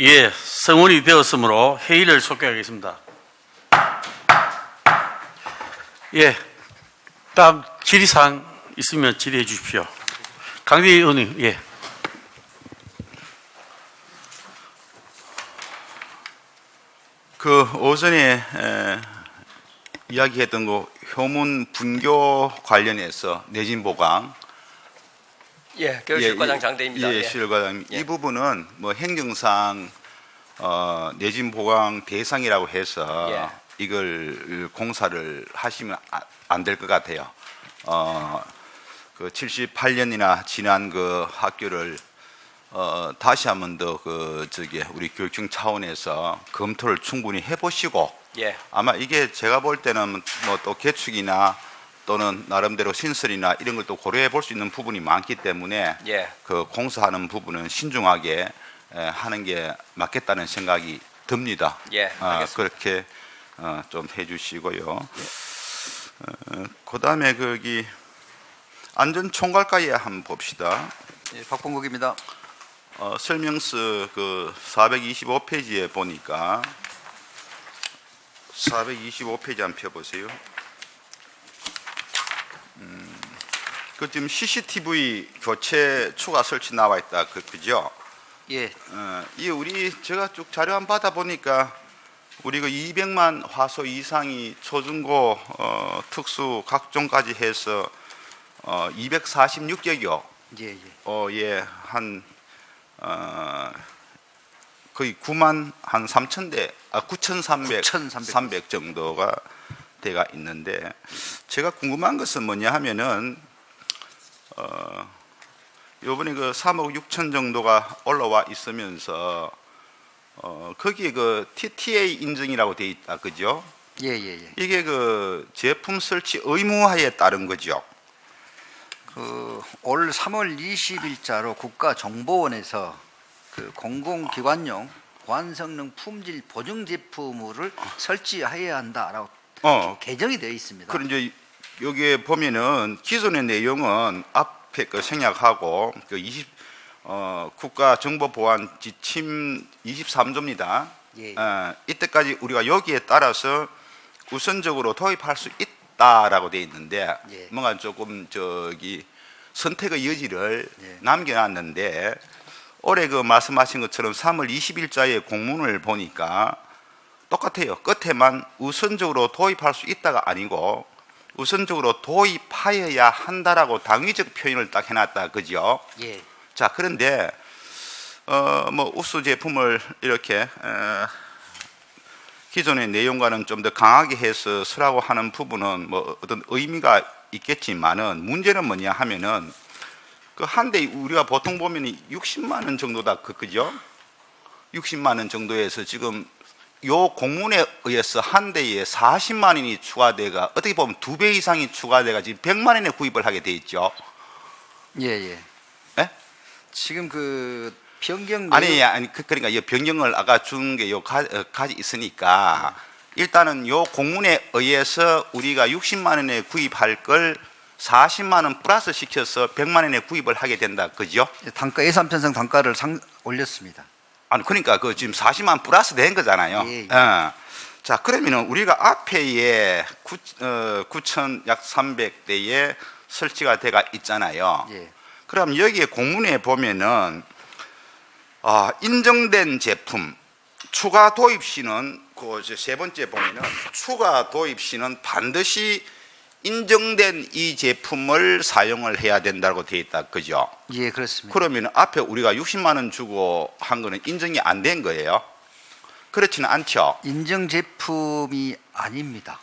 예, 성원이 되었으므로 회의를 속개하겠습니다. 예, 다음 질의사항 있으면 질의해 주십시오. 강대 의원님, 예. 그 오전에 이야기했던 거 효문 분교 관련해서 내진 보강. 예, 교육실과장 장대입니다. 예, 실과장. 예. 이 부분은 뭐 행정상 내진 보강 대상이라고 해서 예. 이걸 공사를 하시면 안 될 것 같아요. 그 78년이나 지난 그 학교를 다시 한번 더 우리 교육청 차원에서 검토를 충분히 해보시고, 예. 아마 이게 제가 볼 때는 뭐 또 개축이나 또는 나름대로 신설이나 이런 걸 또 고려해 볼 수 있는 부분이 많기 때문에 예. 그 공사하는 부분은 신중하게 하는 게 맞겠다는 생각이 듭니다. 예, 알겠습니다. 그렇게 좀 해주시고요. 그다음에 거기 안전총괄과에 한번 봅시다. 예, 박봉국입니다. 설명서 그 425페이지에 보니까 425페이지 한번 펴보세요. 그 지금 CCTV 교체 추가 설치 나와 있다, 그죠? 예, 이 제가 쭉 자료 한 받아 보니까 우리 그 200만 화소 이상이 초중고 특수 각종까지 해서 246개교. 예, 예. 예, 한 거의 9만 한 3,000대, 9,300 정도가 돼가 있는데, 제가 궁금한 것은 뭐냐 하면은 요번에 그 3억 6천 정도가 올라와 있으면서 거기에 그 TTA 인증이라고 돼 있다, 그죠? 예, 예, 예. 이게 그 제품 설치 의무화에 따른 거죠. 올 3월 20일자로 국가정보원에서 그 공공기관용 보안성능 품질 보증 제품을 설치해야 한다라고 개정이 되어 있습니다. 그럼 이제 여기에 보면은 기존의 내용은 앞에 그 생략하고 그 국가정보보안 지침 23조입니다. 예. 이때까지 우리가 여기에 따라서 우선적으로 도입할 수 있다라고 돼 있는데, 예. 뭔가 조금 선택의 여지를 예. 남겨놨는데, 올해 그 말씀하신 것처럼 3월 20일자의 공문을 보니까 똑같아요. 끝에만 우선적으로 도입할 수 있다가 아니고 우선적으로 도입하여야 한다라고 당위적 표현을 딱 해놨다, 그죠? 예. 자, 그런데 뭐 우수 제품을 이렇게 기존의 내용과는 좀 더 강하게 해서 쓰라고 하는 부분은 뭐 어떤 의미가 있겠지만은, 문제는 뭐냐 하면은 그 한 대 우리가 보통 보면 60만 원 정도다, 그죠? 60만 원 정도에서 지금 요 공문에 의해서 한 대에 40만 원이 추가돼가, 어떻게 보면 2배 이상이 추가돼가 지금 100만 원에 구입을 하게 돼 있죠. 예, 예. 예? 지금 그 변경 아니 그러니까 이 변경을 아까 준 게 요 가지 있으니까, 일단은 요 공문에 의해서 우리가 60만 원에 구입할 걸 40만 원 플러스 시켜서 100만 원에 구입을 하게 된다, 그죠? 단가 예산 편성 단가를 올렸습니다. 아니 그러니까 그 지금 40만 원 플러스 된 거잖아요. 예, 예. 자, 그러면은 우리가 앞에에 9천 약 300대에 설치가 돼가 있잖아요. 예. 그럼 여기에 공문에 보면은 인정된 제품 추가 도입 시는 그 세 번째 보면은 추가 도입 시는 반드시 인정된 이 제품을 사용을 해야 된다고 되어 있다, 그죠? 예, 그렇습니다. 그러면 앞에 우리가 60만 원 주고 한 거는 인정이 안 된 거예요? 그렇지는 않죠. 인정 제품이 아닙니다.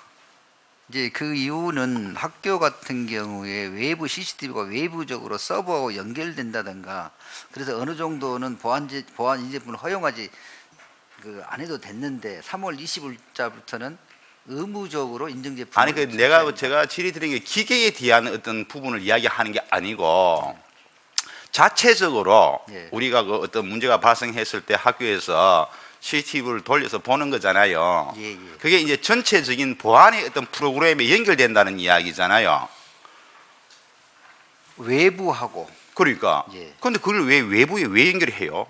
이제 그 이유는 학교 같은 경우에 외부 CCTV가 외부적으로 서버하고 연결된다든가, 그래서 어느 정도는 보안 이 제품을 허용하지 안 해도 됐는데 3월 20일자부터는 의무적으로 인증 제품. 아니 제가 질의 드린 게 기계에 대한 어떤 부분을 이야기하는 게 아니고, 자체적으로 예. 우리가 그 어떤 문제가 발생했을 때 학교에서 CCTV를 돌려서 보는 거잖아요. 예, 예. 그게 이제 전체적인 보안의 어떤 프로그램에 연결된다는 이야기잖아요. 외부하고. 그러니까. 예. 그런데 그걸 왜 외부에 왜 연결해요?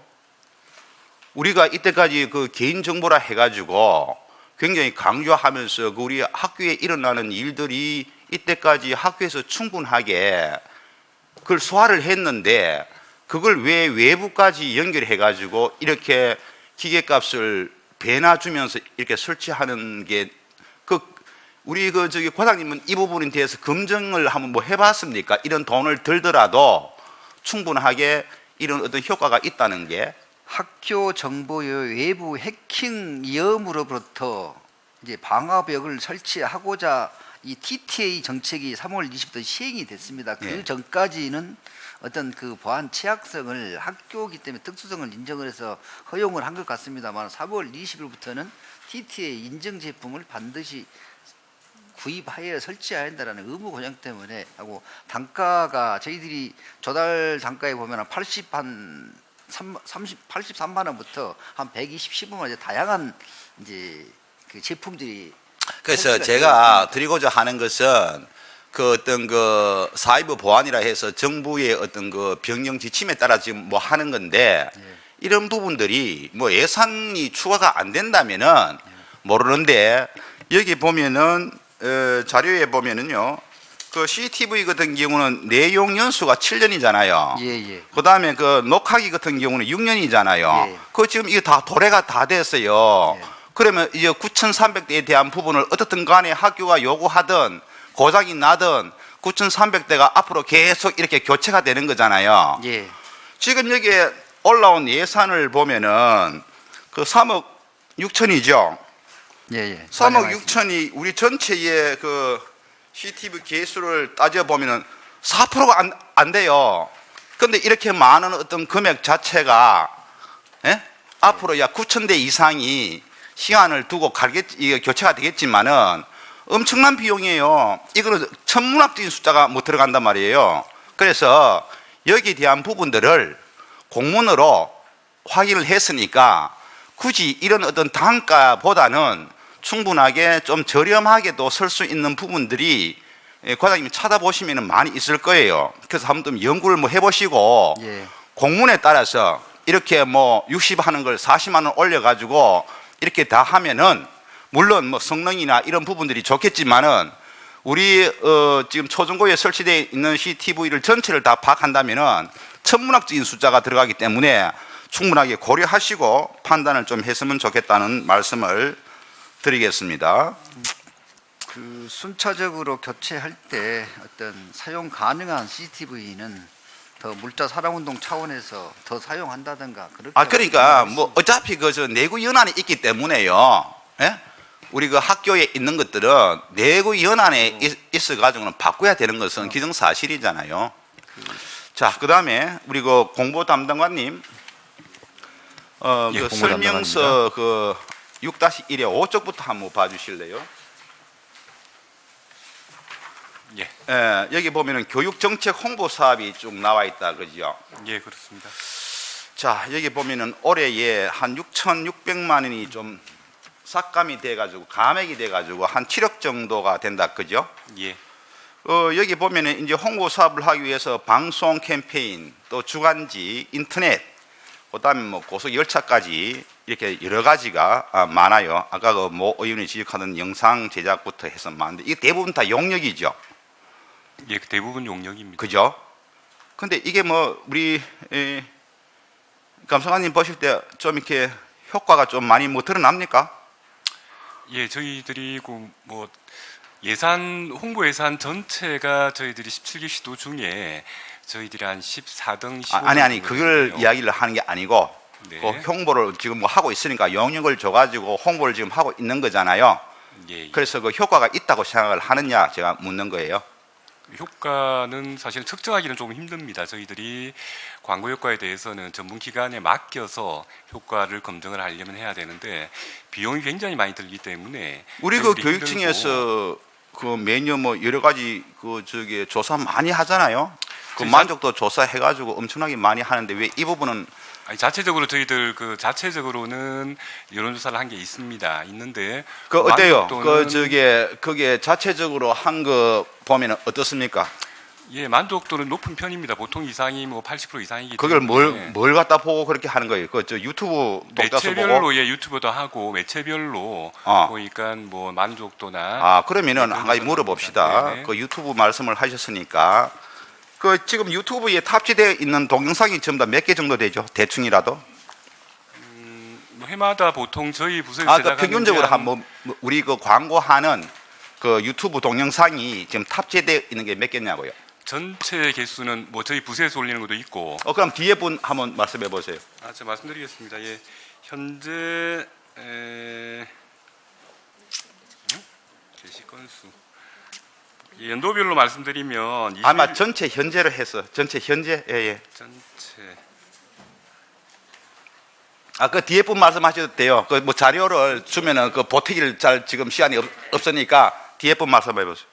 우리가 이때까지 그 개인 정보라 해가지고 굉장히 강조하면서 그 우리 학교에 일어나는 일들이 이때까지 학교에서 충분하게 그걸 소화를 했는데 그걸 왜 외부까지 연결해가지고 이렇게 기계값을 배나 주면서 이렇게 설치하는 게 그 우리 그 저기 과장님은 이 부분에 대해서 검증을 한번 뭐 해봤습니까? 이런 돈을 들더라도 충분하게 이런 어떤 효과가 있다는 게. 학교 정보의 외부 해킹 위험으로부터 이제 방화벽을 설치하고자 이 TTA 정책이 3월 20일 시행이 됐습니다. 그 예. 전까지는 어떤 그 보안 취약성을 학교이기 때문에 특수성을 인정을 해서 허용을 한 것 같습니다만 3월 20일부터는 TTA 인증 제품을 반드시 구입하여 설치해야 한다는 의무 고정 때문에 하고 단가가 저희들이 조달 단가에 보면 83만 원부터 한 120, 15만 원 다양한 이제 그 제품들이 그래서 설치가 되어 제가 있습니다. 드리고자 하는 것은 그 어떤 그 사이버 보안이라 해서 정부의 어떤 그 병영 지침에 따라 지금 뭐 하는 건데 이런 부분들이 뭐 예산이 추가가 안 된다면은 모르는데 여기 보면은 자료에 보면은요 그 CCTV 같은 경우는 내용 연수가 7년이잖아요. 예. 그 다음에 그 녹화기 같은 경우는 6년이잖아요. 예. 그 지금 이게 다 도래가 다 됐어요. 예. 그러면 이제 9,300대에 대한 부분을 어떻든 간에 학교가 요구하든 고장이 나든 9,300대가 앞으로 계속 이렇게 교체가 되는 거잖아요. 예. 지금 여기에 올라온 예산을 보면은 그 3억 6천이죠. 예. 3억 6천이 우리 전체의 그 CCTV 개수를 따져보면은 4%가 안 돼요. 그런데 이렇게 많은 어떤 금액 자체가 앞으로 약 9,000대 이상이 시간을 두고 이게 교체가 되겠지만은 엄청난 비용이에요. 이거는 천문학적인 숫자가 못 들어간단 말이에요. 그래서 여기에 대한 부분들을 공문으로 확인을 했으니까 굳이 이런 어떤 단가보다는 충분하게 좀 저렴하게도 설 수 있는 부분들이 과장님이 찾아보시면 많이 있을 거예요. 그래서 한번 좀 연구를 뭐 해보시고 예. 공문에 따라서 이렇게 뭐 60 하는 걸 40만 원 올려가지고 이렇게 다 하면은 물론 뭐 성능이나 이런 부분들이 좋겠지만은 우리 지금 초중고에 설치되어 있는 CCTV를 전체를 다 파악한다면은 천문학적인 숫자가 들어가기 때문에 충분하게 고려하시고 판단을 좀 했으면 좋겠다는 말씀을 드리겠습니다. 그 순차적으로 교체할 때 어떤 사용 가능한 CCTV는 더 물자 사랑운동 차원에서 더 사용한다든가 그렇게. 그러니까 뭐 어차피 그 내구 연한이 있기 때문에요. 예? 우리 그 학교에 있는 것들은 내구 연한에 있어 가지고는 바꿔야 되는 것은 기정사실이잖아요. 자, 그다음에 우리 그 공보 담당관님 예, 그 공보 설명서 그 6-1의 5쪽부터 한번 봐주실래요? 예. 여기 보면은 교육정책 홍보 사업이 쭉 나와 있다, 그죠? 예, 그렇습니다. 자, 여기 보면은 올해에 한 6,600만 원이 좀 삭감이 돼가지고 감액이 돼가지고 한 7억 정도가 된다, 그죠? 예. 여기 보면은 이제 홍보 사업을 하기 위해서 방송 캠페인, 또 주간지, 인터넷, 그다음에 뭐 고속 열차까지 이렇게 여러 가지가 많아요. 아까 그 모 의원이 지적하던 영상 제작부터 해서 많은데 이게 대부분 다 용역이죠. 예, 대부분 용역입니다. 그죠? 근데 이게 뭐 우리 감사관님 보실 때 좀 이렇게 효과가 좀 많이 뭐 드러납니까? 예, 저희들이 뭐 예산 홍보 예산 전체가 저희들이 17개 시도 중에 저희들이 한 14등 15등 아니 그걸 이야기를 하는 게 아니고 네. 그 홍보를 지금 뭐 하고 있으니까 용역을 줘가지고 홍보를 지금 하고 있는 거잖아요. 예. 그래서 그 효과가 있다고 생각을 하느냐 제가 묻는 거예요. 효과는 사실 측정하기는 조금 힘듭니다. 저희들이 광고 효과에 대해서는 전문 기관에 맡겨서 효과를 검증을 하려면 해야 되는데 비용이 굉장히 많이 들기 때문에 우리 그 저희들이 교육청에서 그 매년 뭐 여러 가지 그 저기 조사 많이 하잖아요. 그 저희 만족도 조사해가지고 엄청나게 많이 하는데 왜 이 부분은 자체적으로 저희들 그 자체적으로는 여론조사를 한 게 있는데 그 어때요? 만족도는 그 저기 그게 자체적으로 한 거 보면은 어떻습니까? 예, 만족도는 높은 편입니다. 보통 이상이 뭐 80% 이상이기 그걸 때문에 뭘 갖다 보고 그렇게 하는 거예요? 그 저 유튜브 독자수 보고? 매체별로 예, 유튜브도 하고 매체별로 어. 보니까 뭐 만족도나 아, 그러면은 한 가지 그런 물어봅시다. 네네. 그 유튜브 말씀을 하셨으니까 그 지금 유튜브에 탑재되어 있는 동영상이 전부 다 몇 개 정도 되죠? 대충이라도? 뭐 해마다 보통 저희 부서에서 아, 그 제작하는 평균적으로 게 한- 뭐 우리 그 광고하는 그 유튜브 동영상이 지금 탑재되어 있는 게 몇 개냐고요? 전체 개수는 뭐 저희 부서에서 올리는 것도 있고 그럼 뒤에 분 한번 말씀해 보세요. 제가 말씀드리겠습니다. 예, 현재 게시 건수 예, 연도별로 말씀드리면 아마 전체 현재로 해서 전체 현재 예. 전체 아, 그 뒤에 분 말씀하셔도 돼요. 그 뭐 자료를 주면은 그 보태기를 잘 지금 시간이 없으니까 뒤에 분 말씀해 보세요.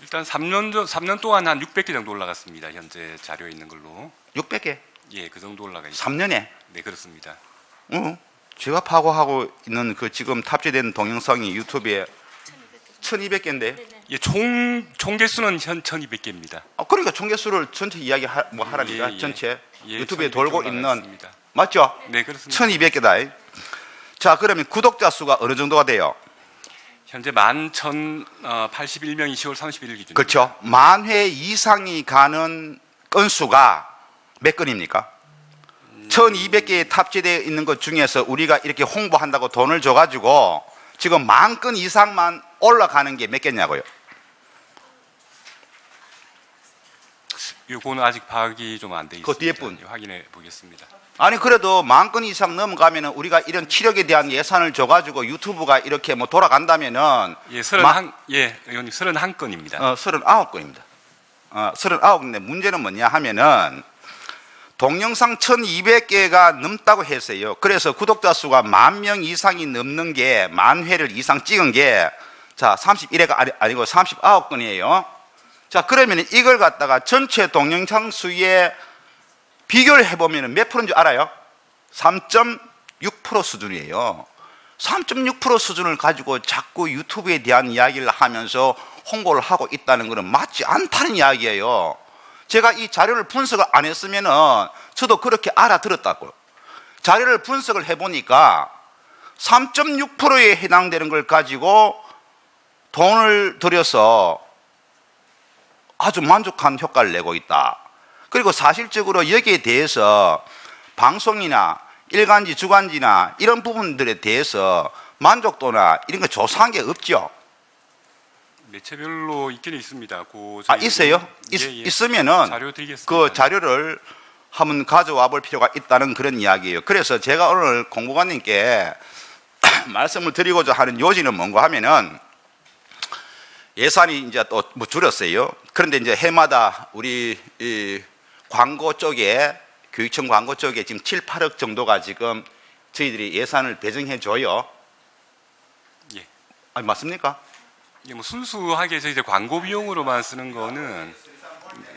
일단 3년 동안 한 600개 정도 올라갔습니다. 현재 자료에 있는 걸로 600개? 예, 그 정도 올라가 있습니다. 3년에? 네, 그렇습니다. 제가 파고하고 있는 그 지금 탑재된 동영상이 유튜브에 1200개인데 예, 총 개수는 현 1200개입니다. 그러니까 총개수를 전체 이야기 하라니까 예, 예. 전체 예, 유튜브에 1200개 돌고 올라가 있는 있습니다. 맞죠? 네, 그렇습니다. 1200개다. 자, 그러면 구독자 수가 어느 정도가 돼요? 현재 11,081명이 10월 31일 기준. 그렇죠. 10,000회 이상이 가는 건수가 몇 건입니까? 1200개에 탑재되어 있는 것 중에서 우리가 이렇게 홍보한다고 돈을 줘가지고 지금 10,000건 이상만 올라가는 게 몇 개냐고요? 이거는 아직 파악이 좀 안 돼 있습니다. 그 뒤에 분. 확인해 보겠습니다. 아니 그래도 10,000건 이상 넘어가면은 우리가 이런 치력에 대한 예산을 줘가지고 유튜브가 이렇게 뭐 돌아간다면은 예, 31 예, 의원님 31건입니다. 39건입니다. 39건인데 문제는 뭐냐 하면은 동영상 1200개가 넘다고 했어요. 그래서 구독자 수가 10,000명 이상이 넘는 게 10,000회를 이상 찍은 게 자 31회가 아니고 39건이에요. 자 그러면 이걸 갖다가 전체 동영상 수에 비교를 해보면 몇 프로인 줄 알아요? 3.6% 수준이에요. 3.6% 수준을 가지고 자꾸 유튜브에 대한 이야기를 하면서 홍보를 하고 있다는 것은 맞지 않다는 이야기예요. 제가 이 자료를 분석을 안 했으면은 저도 그렇게 알아들었다고요. 자료를 분석을 해보니까 3.6%에 해당되는 걸 가지고 돈을 들여서 아주 만족한 효과를 내고 있다. 그리고 사실적으로 여기에 대해서 방송이나 일간지, 주간지나 이런 부분들에 대해서 만족도나 이런 거 조사한 게 없죠. 매체별로 있기는 있습니다. 있어요? 예, 예. 있으면은 자료 드리겠습니다. 그 자료를 한번 가져와 볼 필요가 있다는 그런 이야기예요. 그래서 제가 오늘 공보관님께 말씀을 드리고자 하는 요지는 뭔가 하면은 예산이 이제 또 뭐 줄었어요. 그런데 이제 해마다 우리 이 광고 쪽에 교육청 광고 쪽에 지금 7, 8억 정도가 지금 저희들이 예산을 배정해 줘요. 예. 아니 맞습니까? 이게 뭐 순수하게 저희 광고 비용으로만 쓰는 거는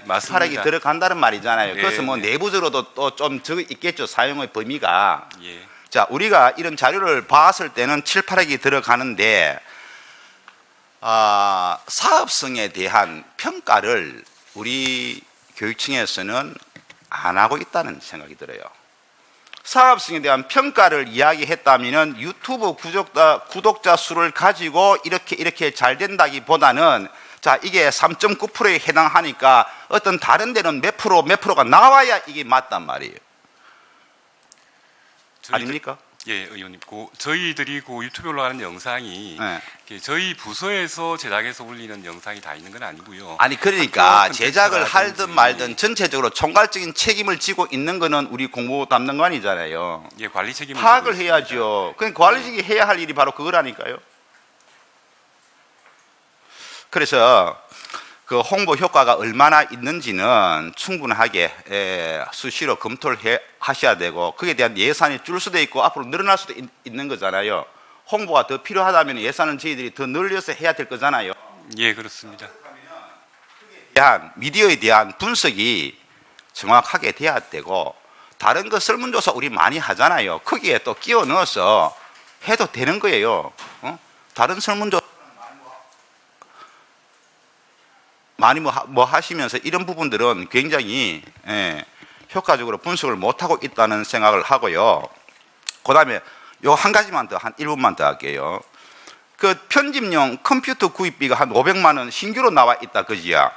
맞습니다. 사락이 들어간다는 말이잖아요. 네, 그래서 뭐 네. 내부적으로도 또 좀 적어 있겠죠. 사용의 범위가. 예. 자, 우리가 이런 자료를 봤을 때는 7, 8억이 들어가는데 사업성에 대한 평가를 우리 교육청에서는 안 하고 있다는 생각이 들어요. 사업성에 대한 평가를 이야기했다면 유튜브 구독자 수를 가지고 이렇게 잘 된다기보다는 자, 이게 3.9%에 해당하니까 어떤 다른 데는 몇 프로가 나와야 이게 맞단 말이에요. 아닙니까? 예, 의원님. 저희들이 유튜브에 올라가는 영상이 네. 이렇게 저희 부서에서 제작해서 올리는 영상이 다 있는 건 아니고요. 아니 그러니까 학교 제작을 콘텐츠라든지. 하든 말든 전체적으로 총괄적인 책임을 지고 있는 거는 우리 공보 담당관이잖아요. 예, 관리 책임을 파악을 지고 해야죠. 그냥 관리직이 해야 할 일이 바로 그거라니까요. 그래서 그 홍보 효과가 얼마나 있는지는 충분하게 수시로 검토를 하셔야 되고 거기에 대한 예산이 줄 수도 있고 앞으로 늘어날 수도 있는 거잖아요. 홍보가 더 필요하다면 예산은 저희들이 더 늘려서 해야 될 거잖아요. 예, 그렇습니다. 미디어에 대한 분석이 정확하게 돼야 되고 다른 거 설문조사 우리 많이 하잖아요. 거기에 또 끼워 넣어서 해도 되는 거예요. 다른 설문조사 많이 뭐 하시면서 이런 부분들은 굉장히 효과적으로 분석을 못하고 있다는 생각을 하고요. 그 다음에 요 한 가지만 더, 한 1분만 더 할게요. 그 편집용 컴퓨터 구입비가 한 500만 원 신규로 나와 있다, 그지야?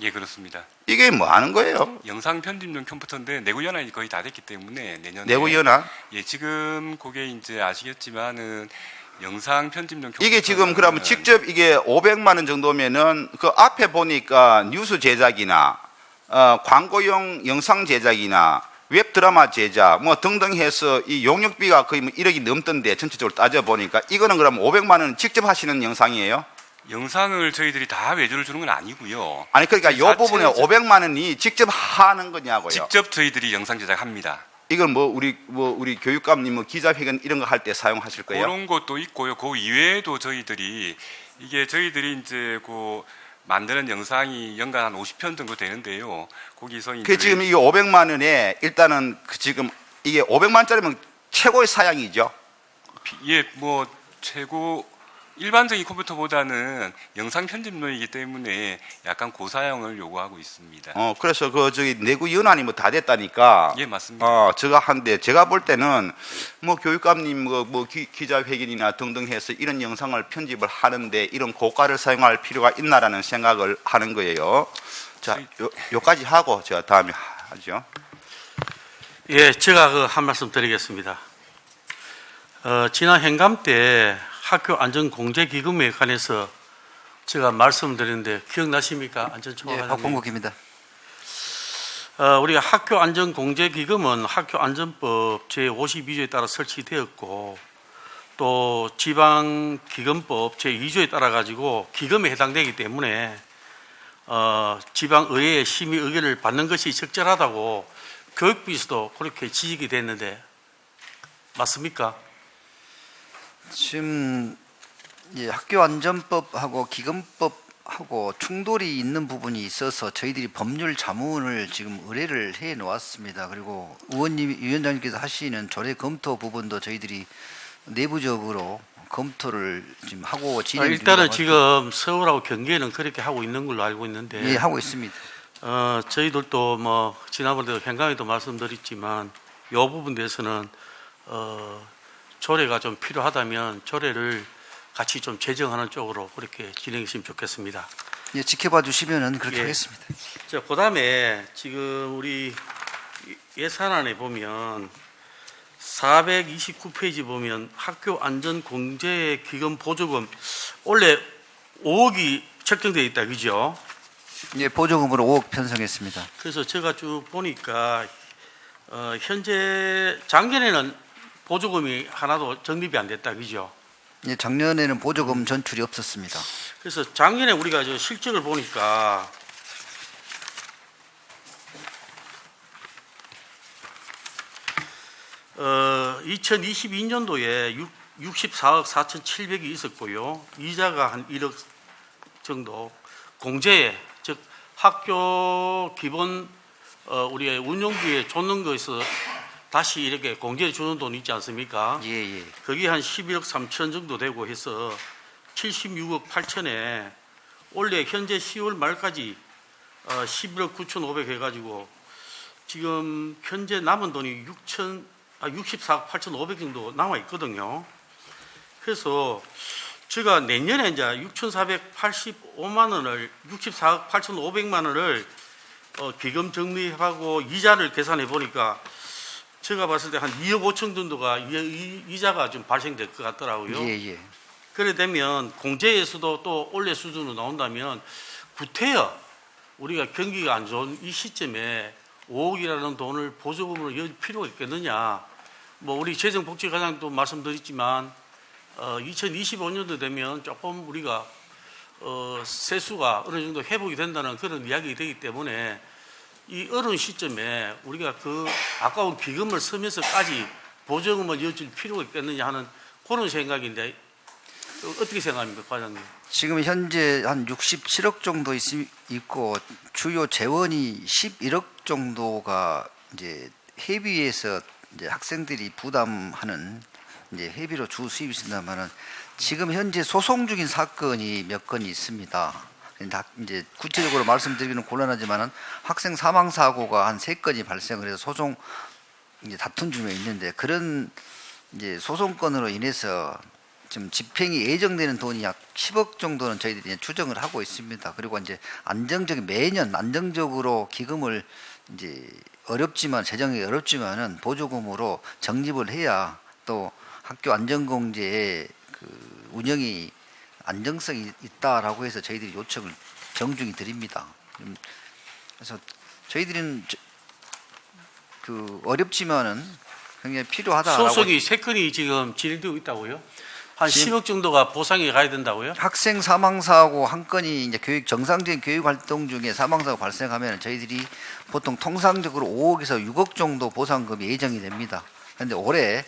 예, 그렇습니다. 이게 뭐 하는 거예요? 영상 편집용 컴퓨터인데 내구 연한이 거의 다 됐기 때문에 내년에 내구 연한? 예, 지금 그게 이제 아시겠지만은 영상 편집용 컴퓨터 이게 지금 그러면 직접 이게 500만 원 정도면은 그 앞에 보니까 뉴스 제작이나 광고용 영상 제작이나 웹 드라마 제작 뭐 등등 해서 이 용역비가 거의 뭐 1억이 넘던데 전체적으로 따져 보니까 이거는 그럼 500만 원 직접 하시는 영상이에요? 영상을 저희들이 다 외주를 주는 건 아니고요. 아니 그러니까 이 자체 부분에 500만 원이 직접 하는 거냐고요. 직접 저희들이 영상 제작합니다. 이건 뭐 우리 교육감님 뭐 기자회견 이런 거 할 때 사용하실 거예요? 그런 것도 있고요. 그 이외에도 저희들이 이제 그 만드는 영상이 연간 한 50편 정도 되는데요. 거기서 이제 그 지금 이 500만 원에 일단은 그 지금 이게 500만 원짜리면 최고의 사양이죠. 예, 뭐 최고 일반적인 컴퓨터보다는 영상 편집용이기 때문에 약간 고사양을 요구하고 있습니다. 그래서 그 저기 내구 연한이 뭐 다 됐다니까. 예, 맞습니다. 제가 한데 제가 볼 때는 뭐 교육감님 뭐 기자회견이나 등등 해서 이런 영상을 편집을 하는데 이런 고가를 사용할 필요가 있나라는 생각을 하는 거예요. 자, 요까지 하고 제가 다음에 하죠. 예, 제가 그 한 말씀 드리겠습니다. 지난 행감 때 학교 안전공제기금에 관해서 제가 말씀드렸는데 기억나십니까? 예, 안전총괄관님. 박봉국입니다. 우리가 학교 안전공제기금은 학교안전법 제52조에 따라 설치되었고 또 지방기금법 제2조에 따라 가지고 기금에 해당되기 때문에 지방의회의 심의 의결을 받는 것이 적절하다고 교육부에서도 그렇게 지적이 됐는데 맞습니까? 지금 학교안전법하고 기금법하고 충돌이 있는 부분이 있어서 저희들이 법률 자문을 지금 의뢰를 해 놓았습니다. 그리고 위원장님께서 하시는 조례 검토 부분도 저희들이 내부적으로 검토를 지금 하고 진행 중입니다. 일단은 지금 서울하고 경기에는 그렇게 하고 있는 걸로 알고 있는데 예, 하고 있습니다. 저희들도 뭐 지난번에도 행감에도 말씀드렸지만 이 부분 대해서는 조례가 좀 필요하다면 조례를 같이 좀 제정하는 쪽으로 그렇게 진행했으면 좋겠습니다. 예, 지켜봐 주시면은 그렇게 예. 하겠습니다. 자, 그다음에 지금 우리 예산안에 보면 429페이지 보면 학교 안전 공제 기금 보조금 원래 5억이 책정되어 있다, 그죠? 예, 보조금으로 5억 편성했습니다. 그래서 제가 쭉 보니까 현재 작년에는 보조금이 하나도 적립이 안 됐다, 그죠? 예, 작년에는 보조금 전출이 없었습니다. 그래서 작년에 우리가 저 실적을 보니까 어, 2022년도에 64억 4,700이 있었고요. 이자가 한 1억 정도. 공제, 즉 학교 기본 우리의 운영비에 줬는 거에서 다시 이렇게 공제해 주는 돈 있지 않습니까? 예, 예. 거기 한 11억 3천 정도 되고 해서 76억 8천에 올해 현재 10월 말까지 11억 9천5백 해가지고 지금 현재 남은 돈이 64억 8천5백 정도 남아 있거든요. 그래서 제가 내년에 이제 6,485만 원을 64억 8천5백만 원을 기금 정리하고 이자를 계산해 보니까 제가 봤을 때 한 2억 5천 정도가 이자가 좀 발생될 것 같더라고요. 예, 예. 그래 되면 공제에서도 또 올해 수준으로 나온다면 구태여 우리가 경기가 안 좋은 이 시점에 5억이라는 돈을 보조금으로 열 필요가 있겠느냐. 뭐 우리 재정복지과장도 말씀드렸지만 2025년도 되면 조금 우리가 세수가 어느 정도 회복이 된다는 그런 이야기가 되기 때문에 이 어려운 시점에 우리가 그 아까운 기금을 쓰면서까지 보조금을 이어줄 필요가 있겠느냐 하는 그런 생각인데 어떻게 생각합니까, 과장님? 지금 현재 한 67억 정도 있고 주요 재원이 11억 정도가 이제 회비에서 이제 학생들이 부담하는 이제 회비로 주 수입이 있습니다만은 지금 현재 소송 중인 사건이 몇 건이 있습니다. 이제 구체적으로 말씀드리기는 곤란하지만은 학생 사망 사고가 한 3건이 발생을 해서 소송 이제 다툰 중에 있는데 그런 이제 소송건으로 인해서 지금 집행이 예정되는 돈이 약 10억 정도는 저희들이 이제 추정을 하고 있습니다. 그리고 이제 매년 안정적으로 기금을 이제 어렵지만 재정이 어렵지만은 보조금으로 적립을 해야 또 학교 안전공제의 그 운영이 안정성이 있다라고 해서 저희들이 요청을 정중히 드립니다. 그래서 저희들은 그 어렵지만은 굉장히 필요하다라고. 소송이 3건이 지금 진행되고 있다고요? 한 지금 10억 정도가 보상이 가야 된다고요? 학생 사망 사고 한 건이 이제 정상적인 교육 활동 중에 사망 사고 발생하면 저희들이 보통 통상적으로 5억에서 6억 정도 보상금이 예정이 됩니다. 그런데 올해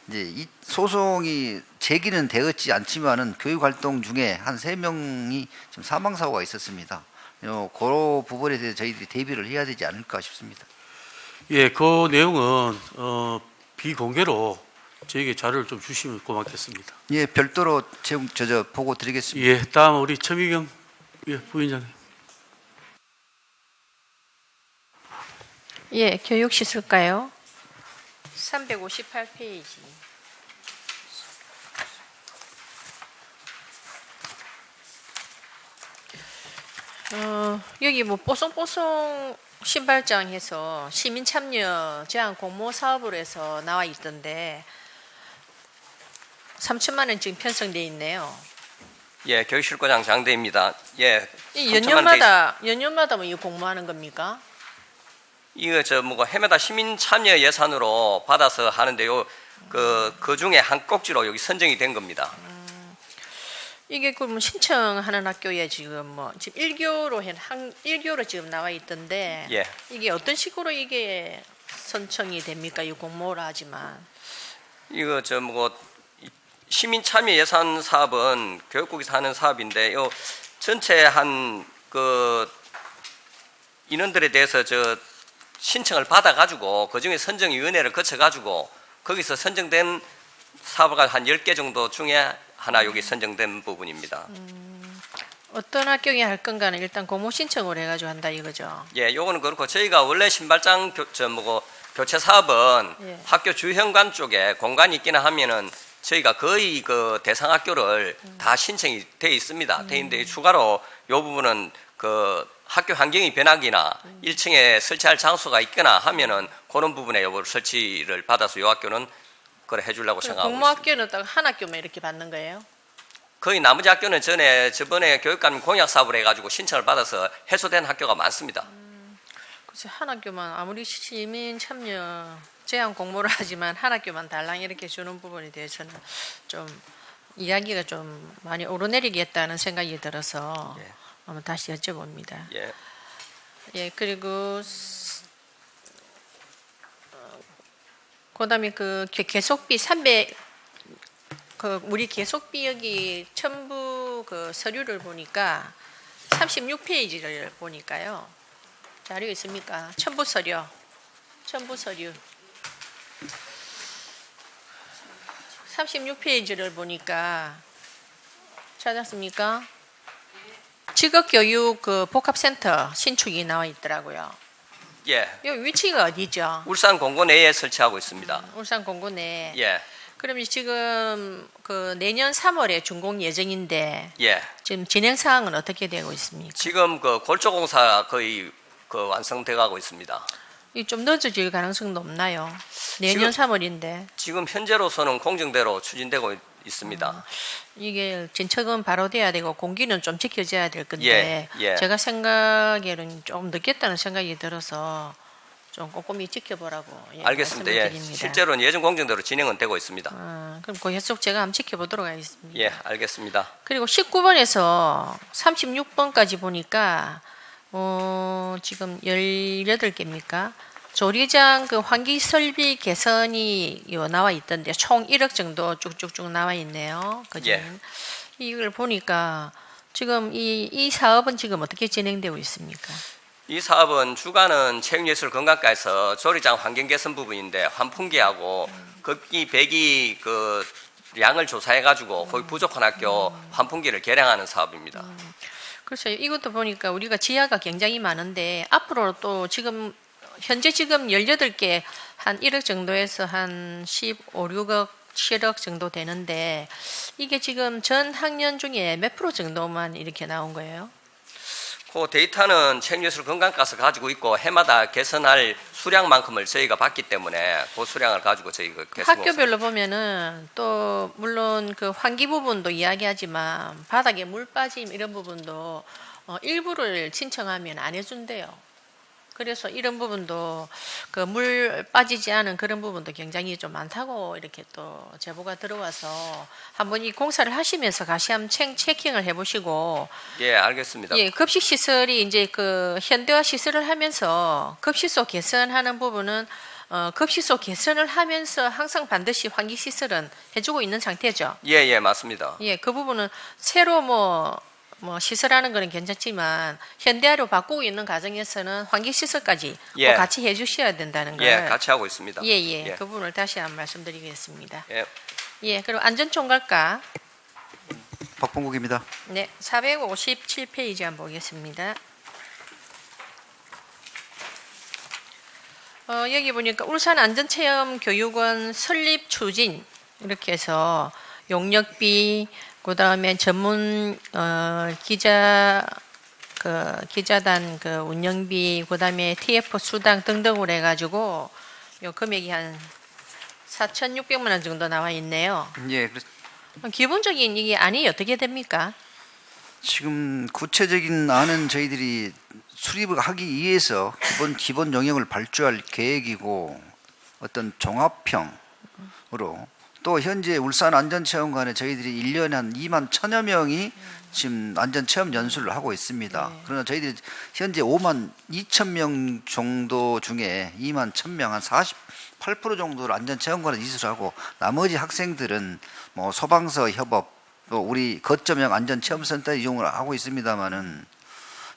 이제 이 소송이 제기는 되었지 않지만은 교육 활동 중에 한 3명이 지금 사망 사고가 있었습니다. 그 부분에 대해서 저희들이 대비를 해야 되지 않을까 싶습니다. 예, 그 내용은 비공개로 저에게 자료를 좀 주시면 고맙겠습니다. 예, 별도로 보고 드리겠습니다. 예, 다음 우리 최미경 부위원장님. 예, 교육시설가요. 358페이지. 여기 뭐 뽀송뽀송 신발장 해서 시민 참여 제한 공모 사업으로 해서 나와 있던데 3천만 원 지금 편성돼 있네요. 예, 교육실과장 장대입니다. 예, 이 3천만 원 연년마다 뭐 이거 공모하는 겁니까? 이거 해마다 시민 참여 예산으로 받아서 하는데요. 그 중에 한 꼭지로 여기 선정이 된 겁니다. 이게 그럼 신청하는 학교에 지금 지금 1교로 지금 나와 있던데 예. 이게 어떤 식으로 이게 선정이 됩니까? 이 공모를 하지만 이거 시민 참여 예산 사업은 교육국에서 하는 사업인데 요 전체 한 인원들에 대해서 신청을 받아가지고 그 중에 선정위원회를 거쳐가지고 거기서 선정된 사업가 한 10개 정도 중에 하나 여기 선정된 부분입니다. 어떤 학교에 할 건가는 일단 공모 신청을 해가지고 한다 이거죠. 예, 요거는 그렇고 저희가 원래 신발장 교체 사업은 예. 학교 주현관 쪽에 공간이 있기는 하면은 저희가 거의 그 대상 학교를 다 신청이 돼 있습니다. 돼 있는데 추가로 요 부분은 학교 환경이 변하기나 1층에 설치할 장소가 있거나 하면은 그런 부분에 요걸 설치를 받아서 요 학교는 그걸 해주려고 생각하고 공모 있습니다. 학교는 딱 한 학교만 이렇게 받는 거예요? 거의 나머지 학교는 저번에 교육감 공약 사업을 해가지고 신청을 받아서 해소된 학교가 많습니다. 그래서 한 학교만 아무리 시민 참여 제한 공모를 하지만 한 학교만 달랑 이렇게 주는 부분에 대해서는 좀 이야기가 좀 많이 오르내리겠다는 생각이 들어서 예. 한번 다시 여쭤봅니다. 예. 예, 그리고 그다음에 계속비 300 우리 계속비 여기 첨부 서류를 보니까 36페이지를 보니까요. 자료 있습니까? 첨부 서류. 36페이지를 보니까 찾았습니까? 직업교육 복합센터 신축이 나와 있더라고요. 예. 여기 위치가 어디죠? 울산 공고 내에 설치하고 있습니다. 울산 공군에. 예. 그럼 지금 내년 3월에 준공 예정인데 예. 지금 진행 사항은 어떻게 되고 있습니까? 지금 골조 공사 거의 완성돼 가고 있습니다. 이 좀 늦어질 가능성도 없나요? 내년 3월인데 지금 현재로서는 공정대로 추진되고 있습니다. 이게 진척은 바로 돼야 되고 공기는 좀 지켜져야 될 건데 예. 제가 생각에는 좀 늦겠다는 생각이 들어서 좀 꼼꼼히 지켜보라고 알겠습니다. 예. 말씀드립니다. 실제로는 예정 공정대로 진행은 되고 있습니다. 그럼 계속 제가 한번 지켜보도록 하겠습니다. 예, 알겠습니다. 그리고 19번에서 36번까지 보니까 지금 18개입니까? 조리장 환기 설비 개선이 나와 있던데 총 1억 정도 쭉쭉쭉 나와 있네요. 그죠? 예. 이걸 보니까 지금 이 사업은 지금 어떻게 진행되고 있습니까? 이 사업은 주관은 체육예술건강과에서 조리장 환경 개선 부분인데 환풍기하고 거기 배기 양을 조사해 가지고 거기 부족한 학교 환풍기를 개량하는 사업입니다. 그렇죠. 이것도 보니까 우리가 지하가 굉장히 많은데 앞으로 또 지금 현재 지금 18개 한 1억 정도에서 한 15, 6억, 7억 정도 되는데 이게 지금 전 학년 중에 몇 프로 정도만 이렇게 나온 거예요? 그 데이터는 책뉴스 건강가서 가지고 있고 해마다 개선할 수량만큼을 저희가 받기 때문에 그 수량을 가지고 저희가 개선. 학교별로 보면은 또 물론 그 환기 부분도 이야기하지만 바닥에 물 빠짐 이런 부분도 일부를 신청하면 안 해준대요. 그래서 이런 부분도 그 물 빠지지 않은 그런 부분도 굉장히 좀 많다고 이렇게 또 제보가 들어와서 한번 이 공사를 하시면서 다시 한번 체킹을 해보시고. 예, 알겠습니다. 예, 급식 시설이 이제 그 현대화 시설을 하면서 급식소 개선하는 부분은 급식소 개선을 하면서 항상 반드시 환기 시설은 해주고 있는 상태죠. 예, 예, 맞습니다. 예, 그 부분은 새로 뭐 시설하는 거는 괜찮지만 현대화로 바꾸고 있는 과정에서는 환기 시설까지 예. 꼭 같이 해주셔야 된다는 걸. 예, 같이 하고 있습니다. 예, 예, 그 부분을 다시 한번 말씀드리겠습니다. 예. 예, 그리고 안전총괄과 박봉국입니다. 네, 457페이지 한번 보겠습니다. 여기 보니까 울산 안전체험교육원 설립 추진 이렇게 해서 용역비 그다음에 전문 기자단 그 운영비 그다음에 TF 수당 등등으로 해가지고 요 금액이 한 4,600만 원 정도 나와 있네요. 예, 기본적인 이게 안이 어떻게 됩니까? 지금 구체적인 안은 저희들이 수립을 하기 위해서 기본 영역을 발주할 계획이고 어떤 종합형으로 또 현재 울산 안전체험관에 저희들이 1년에 한 2만 1,000여 명이 지금 안전체험 연수를 하고 있습니다. 그러나 저희들이 현재 5만 2천 명 정도 중에 2만 1,000명 한 48% 정도를 안전체험관에 이수하고 나머지 학생들은 뭐 소방서 협업 또 우리 거점형 안전체험센터 이용을 하고 있습니다만은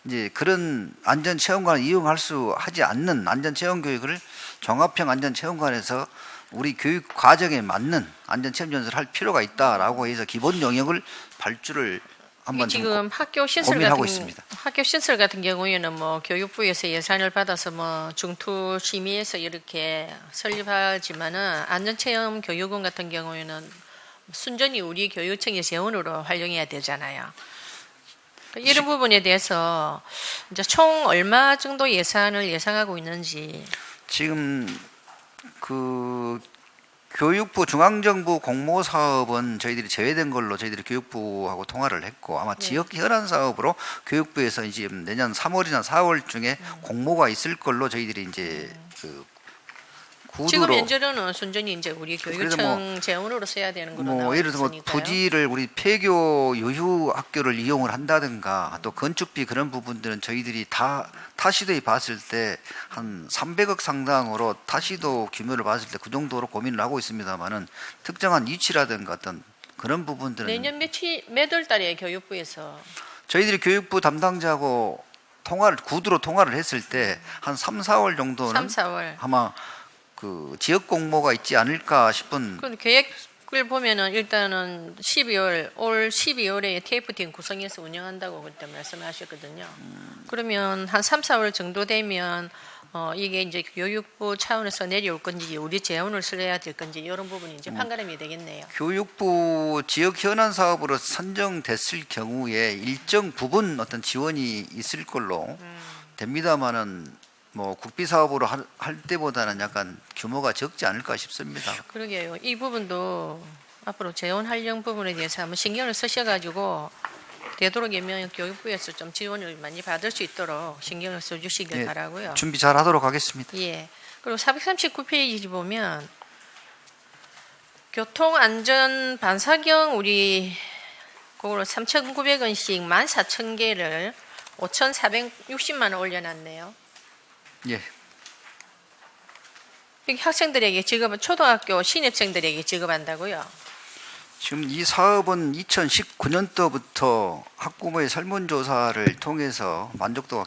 이제 그런 안전체험관을 이용할 수 하지 않는 안전체험 교육을 종합형 안전체험관에서 우리 교육 과정에 맞는 안전체험 연수를 할 필요가 있다라고 해서 기본 영역을 발주를 한번 지금 학교 신설 고민하고 같은 있습니다. 학교 신설 같은 경우에는 뭐 교육부에서 예산을 받아서 뭐 중투 심의해서 이렇게 설립하지만은 안전체험 교육원 같은 경우에는 순전히 우리 교육청의 재원으로 활용해야 되잖아요. 이런 부분에 대해서 이제 총 얼마 정도 예산을 예상하고 있는지. 지금 그 교육부 중앙정부 공모 사업은 저희들이 제외된 걸로 저희들이 교육부하고 통화를 했고 아마 지역 현안 사업으로 교육부에서 이제 내년 3월이나 4월 중에 공모가 있을 걸로 저희들이 이제 그 구두로 지금 현재로는 순전히 이제 우리 교육청 재원으로 써야 되는 걸로 나와 예를 들어 있으니까요. 부지를 우리 폐교 유휴 학교를 이용을 한다든가 또 건축비 그런 부분들은 저희들이 다 타시도에 봤을 때 한 300억 상당으로 타시도 규모를 봤을 때 그 정도로 고민을 하고 있습니다만은 특정한 위치라든가 어떤 그런 부분들은 내년 몇 월 달에 교육부에서 저희들이 교육부 담당자하고 구두로 통화를 했을 때 한 3, 4월 정도는 3, 4월. 아마 그 지역 공모가 있지 않을까 싶은. 그 계획을 보면은 일단은 올 12월에 TF팀 구성해서 운영한다고 그때 말씀하셨거든요. 그러면 한 3, 4월 정도 되면 이게 이제 교육부 차원에서 내려올 건지 우리 재원을 써야 될 건지 이런 부분이 이제 판가름이 되겠네요. 교육부 지역 현안 사업으로 선정됐을 경우에 일정 부분 어떤 지원이 있을 걸로 됩니다만은 뭐 국비 사업으로 할 때보다는 약간 규모가 적지 않을까 싶습니다. 그러게요. 이 부분도 앞으로 재원 활용 부분에 대해서 한번 신경을 쓰셔가지고 되도록이면 교육부에서 좀 지원을 많이 받을 수 있도록 신경을 써주시길 바라고요. 준비 잘 하도록 하겠습니다. 예. 그리고 439페이지 보면 교통안전 반사경 우리 그거로 3,900원씩 14,000개를 5,460만 원 올려놨네요. 예. 여기 학생들에게 지급은 초등학교 신입생들에게 지급한다고요? 지금 이 사업은 2019년도부터 학부모의 설문조사를 통해서 만족도가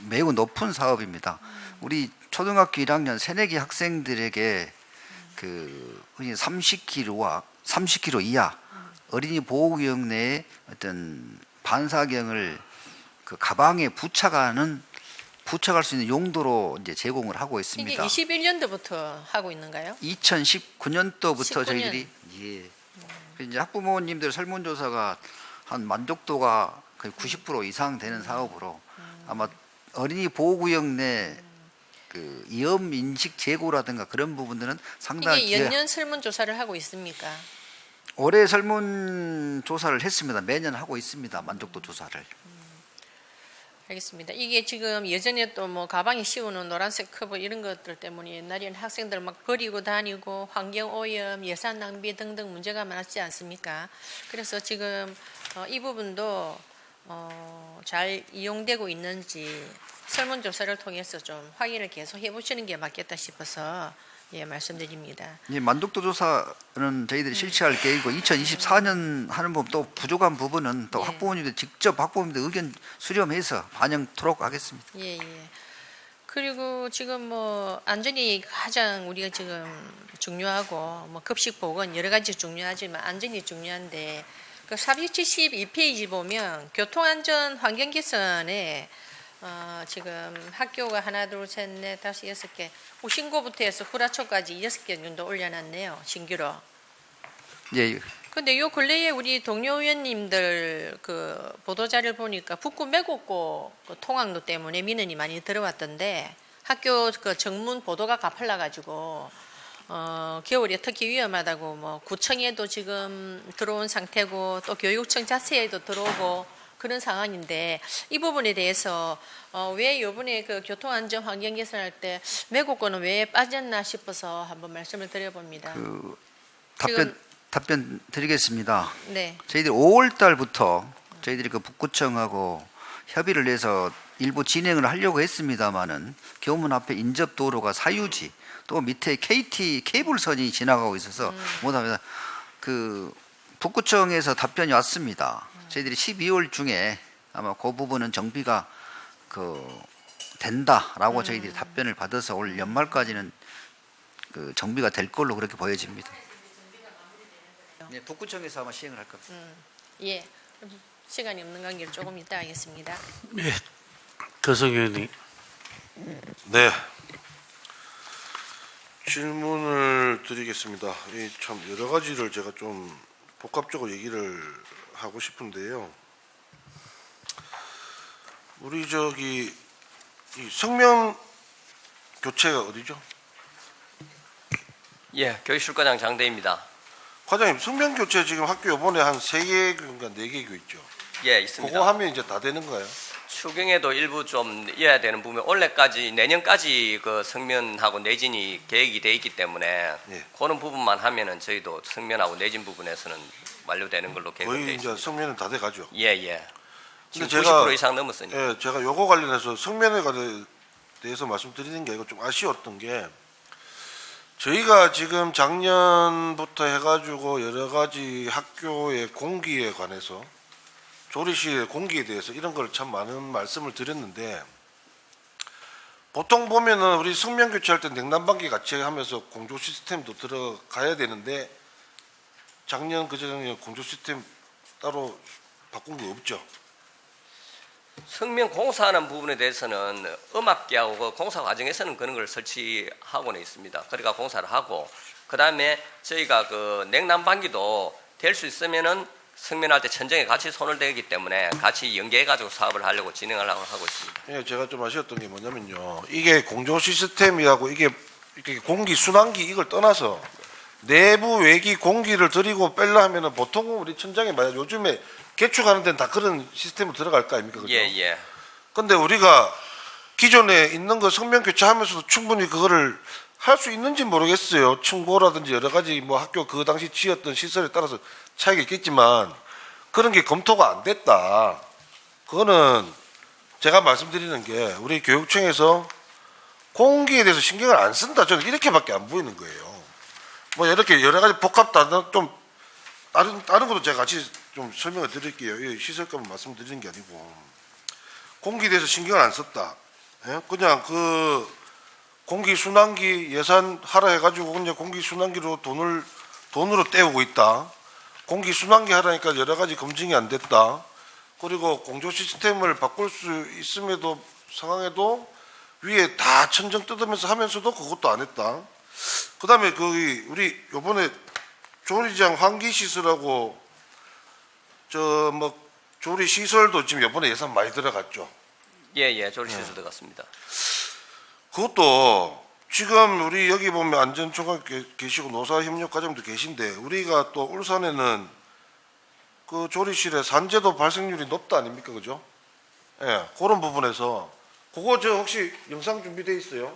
매우 높은 사업입니다. 우리 초등학교 1학년 새내기 학생들에게 그 30km 이하 어린이 보호구역 내에 어떤 반사경을 그 가방에 부착할 수 있는 용도로 이제 제공을 하고 이게 있습니다. 21년도부터 하고 있는가요? 2019년도부터 19년. 저희들이 예. 이제 학부모님들 설문조사가 한 만족도가 거의 90% 이상 되는 사업으로 아마 어린이 보호구역 내 그 위험 인식 제고라든가 그런 부분들은 상당히 이게 연년 설문조사를 하고 있습니까? 올해 설문조사를 했습니다. 매년 하고 있습니다. 만족도 조사를. 알겠습니다. 이게 지금 예전에 또 뭐 가방에 씌우는 노란색 커버 이런 것들 때문에 옛날에는 학생들 막 버리고 다니고 환경 오염, 예산 낭비 등등 문제가 많았지 않습니까? 그래서 지금 이 부분도 잘 이용되고 있는지 설문조사를 통해서 좀 확인을 계속 해보시는 게 맞겠다 싶어서 예, 말씀드립니다. 이 만족도 조사는 저희들이 실시할 계획이고 2024년 하는 부분 또 부족한 부분은 또 예. 학부모님들 직접 학부모님들 의견 수렴해서 반영토록 하겠습니다. 예, 예. 그리고 지금 뭐 안전이 가장 우리가 지금 중요하고 뭐 급식 보건 여러 가지 중요하지만 안전이 중요한데 그 472페이지 보면 교통안전 환경 개선에 지금 학교가 하나, 둘, 셋, 넷, 다섯, 6개 신고부터 해서 후라초까지 6개 정도 올려놨네요. 신규로. 예, 근데 요 근래에 우리 동료 의원님들 그 보도자를 보니까 북구 매곡고 그 통학로 때문에 민원이 많이 들어왔던데 학교 그 정문 보도가 가팔라 가지고 겨울에 특히 위험하다고 뭐 구청에도 지금 들어온 상태고 또 교육청 자체에도 들어오고 그런 상황인데 이 부분에 대해서 왜 이번에 그 교통안전 환경 개선할 때 매곡고는 왜 빠졌나 싶어서 한번 말씀을 드려봅니다. 그 지금- 답변 드리겠습니다. 네. 저희들이 5월 달부터 저희들이 그 북구청하고 협의를 해서 일부 진행을 하려고 했습니다마는 교문 앞에 인접 도로가 사유지 또 밑에 KT 케이블선이 지나가고 있어서 못합니다. 그 북구청에서 답변이 왔습니다. 저희들이 12월 중에 아마 그 부분은 정비가 된다라고 저희들이 답변을 받아서 올 연말까지는 그 정비가 될 걸로 그렇게 보여집니다. 네, 북구청에서 아마 시행을 할 겁니다. 예. 시간이 없는 관계로 조금 이따 하겠습니다. 예. 거성 의원님. 네. 질문을 드리겠습니다. 이 참 여러 가지를 제가 좀 복합적으로 얘기를 하고 싶은데요. 우리 저기 이 성명 교체가 어디죠? 예, 교육실과장 장대입니다. 과장님, 성명 교체 지금 학교 요번에 한 3개 교인가 4개 교 있죠? 예, 있습니다. 그거 하면 이제 다 되는 거예요? 추경에도 일부 좀 이어야 되는 부분, 올해까지 내년까지 그 성면하고 내진이 계획이 돼 있기 때문에 예. 그런 부분만 하면은 저희도 성면하고 내진 부분에서는 완료되는 걸로 계획돼 거의 이제 있습니다. 성면은 다 돼가죠. 예, 예. 지금 근데 90% 이상 넘었으니까. 예, 제가 요거 관련해서 성면에 대해서 말씀드리는 게 이거 좀 아쉬웠던 게 저희가 지금 작년부터 해가지고 여러 가지 학교의 공기에 관해서 조리실의 공기에 대해서 이런 걸 참 많은 말씀을 드렸는데 보통 보면은 우리 성명 교체할 때 냉난방기 같이 하면서 공조 시스템도 들어가야 되는데 작년 그전에 공조 시스템 따로 바꾼 거 없죠? 성면 공사하는 부분에 대해서는 음압기하고 그 공사 과정에서는 그런 걸 설치하고는 있습니다. 그러니까 공사를 하고 그 다음에 저희가 그 냉난방기도 될 수 있으면은 성면할 때 천정에 같이 손을 대기 때문에 같이 연계해가지고 사업을 하려고 진행하려고 하고 있습니다. 예, 제가 좀 아쉬웠던 게 뭐냐면요. 이게 공조 시스템이라고 이게 공기 순환기 이걸 떠나서 내부 외기 공기를 들이고 뺄라 하면은 보통 우리 천장에 만약 요즘에 개축하는 데는 다 그런 시스템으로 들어갈 거 아닙니까? 그죠? 예, 예. 근데 우리가 기존에 있는 거 성명 교체하면서도 충분히 그거를 할 수 있는지 모르겠어요. 층고라든지 여러 가지 뭐 학교 그 당시 지었던 시설에 따라서 차이가 있겠지만 그런 게 검토가 안 됐다. 그거는 제가 말씀드리는 게 우리 교육청에서 공기에 대해서 신경을 안 쓴다. 저는 이렇게밖에 안 보이는 거예요. 뭐 이렇게 여러 가지 복합 좀 다른 것도 제가 같이 좀 설명을 드릴게요. 이 시설값을 말씀드리는 게 아니고 공기에 대해서 신경을 안 썼다. 예? 그냥 그 공기 순환기 예산 하라 해가지고 그냥 공기 순환기로 돈으로 때우고 있다. 공기 순환기 하라니까 여러 가지 검증이 안 됐다. 그리고 공조 시스템을 바꿀 수 있음에도 상황에도 위에 다 천정 뜯으면서 하면서도 그것도 안 했다. 그다음에 우리 요번에 조리장 환기 시설하고 저 뭐 조리 시설도 지금 요번에 예산 많이 들어갔죠. 예, 조리시설 들어갔습니다. 그것도 지금 우리 여기 보면 안전총괄 계시고 노사협력과장도 계신데 우리가 또 울산에는 그 조리실에 산재도 발생률이 높다 아닙니까, 그죠? 예, 그런 부분에서 그거 저 혹시 영상 준비돼 있어요?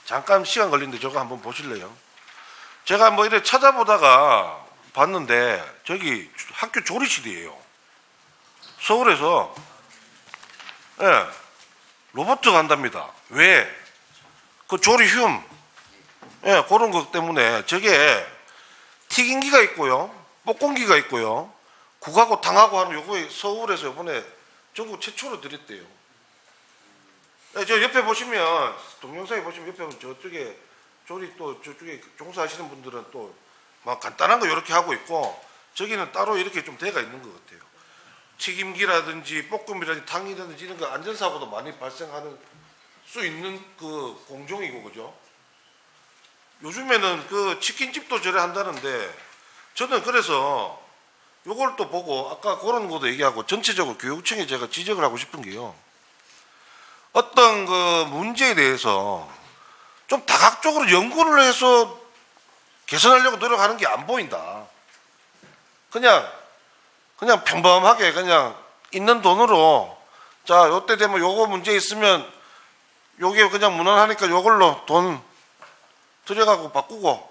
잠깐 시간 걸리는데 저거 한번 보실래요? 제가 뭐 이렇게 찾아보다가 봤는데 저기 학교 조리실이에요. 서울에서 예, 로봇 간답니다. 왜? 그 조리흉, 예, 그런 것 때문에 저게 튀김기가 있고요, 볶음기가 있고요, 국하고 탕하고 하는 요거에 서울에서 이번에 전국 최초로 들였대요. 예, 저 옆에 보시면 동영상에 보시면 옆에 보면 저쪽에 조리 또 저쪽에 종사하시는 분들은 또 막 간단한 거 이렇게 하고 있고 저기는 따로 이렇게 좀 돼가 있는 것 같아요. 튀김기라든지 볶음이라든지 탕이라든지 이런 거 안전사고도 많이 발생하는 수 있는 그 공종이고 그죠? 요즘에는 그 치킨집도 저래 한다는데 저는 그래서 요걸 또 보고 아까 그런 것도 얘기하고 전체적으로 교육청에 제가 지적을 하고 싶은 게요. 어떤 그 문제에 대해서 좀 다각적으로 연구를 해서 개선하려고 노력하는 게 안 보인다. 그냥 평범하게 그냥 있는 돈으로 자, 요때 되면 요거 문제 있으면 요게 그냥 무난하니까 요걸로 돈 들여가고 바꾸고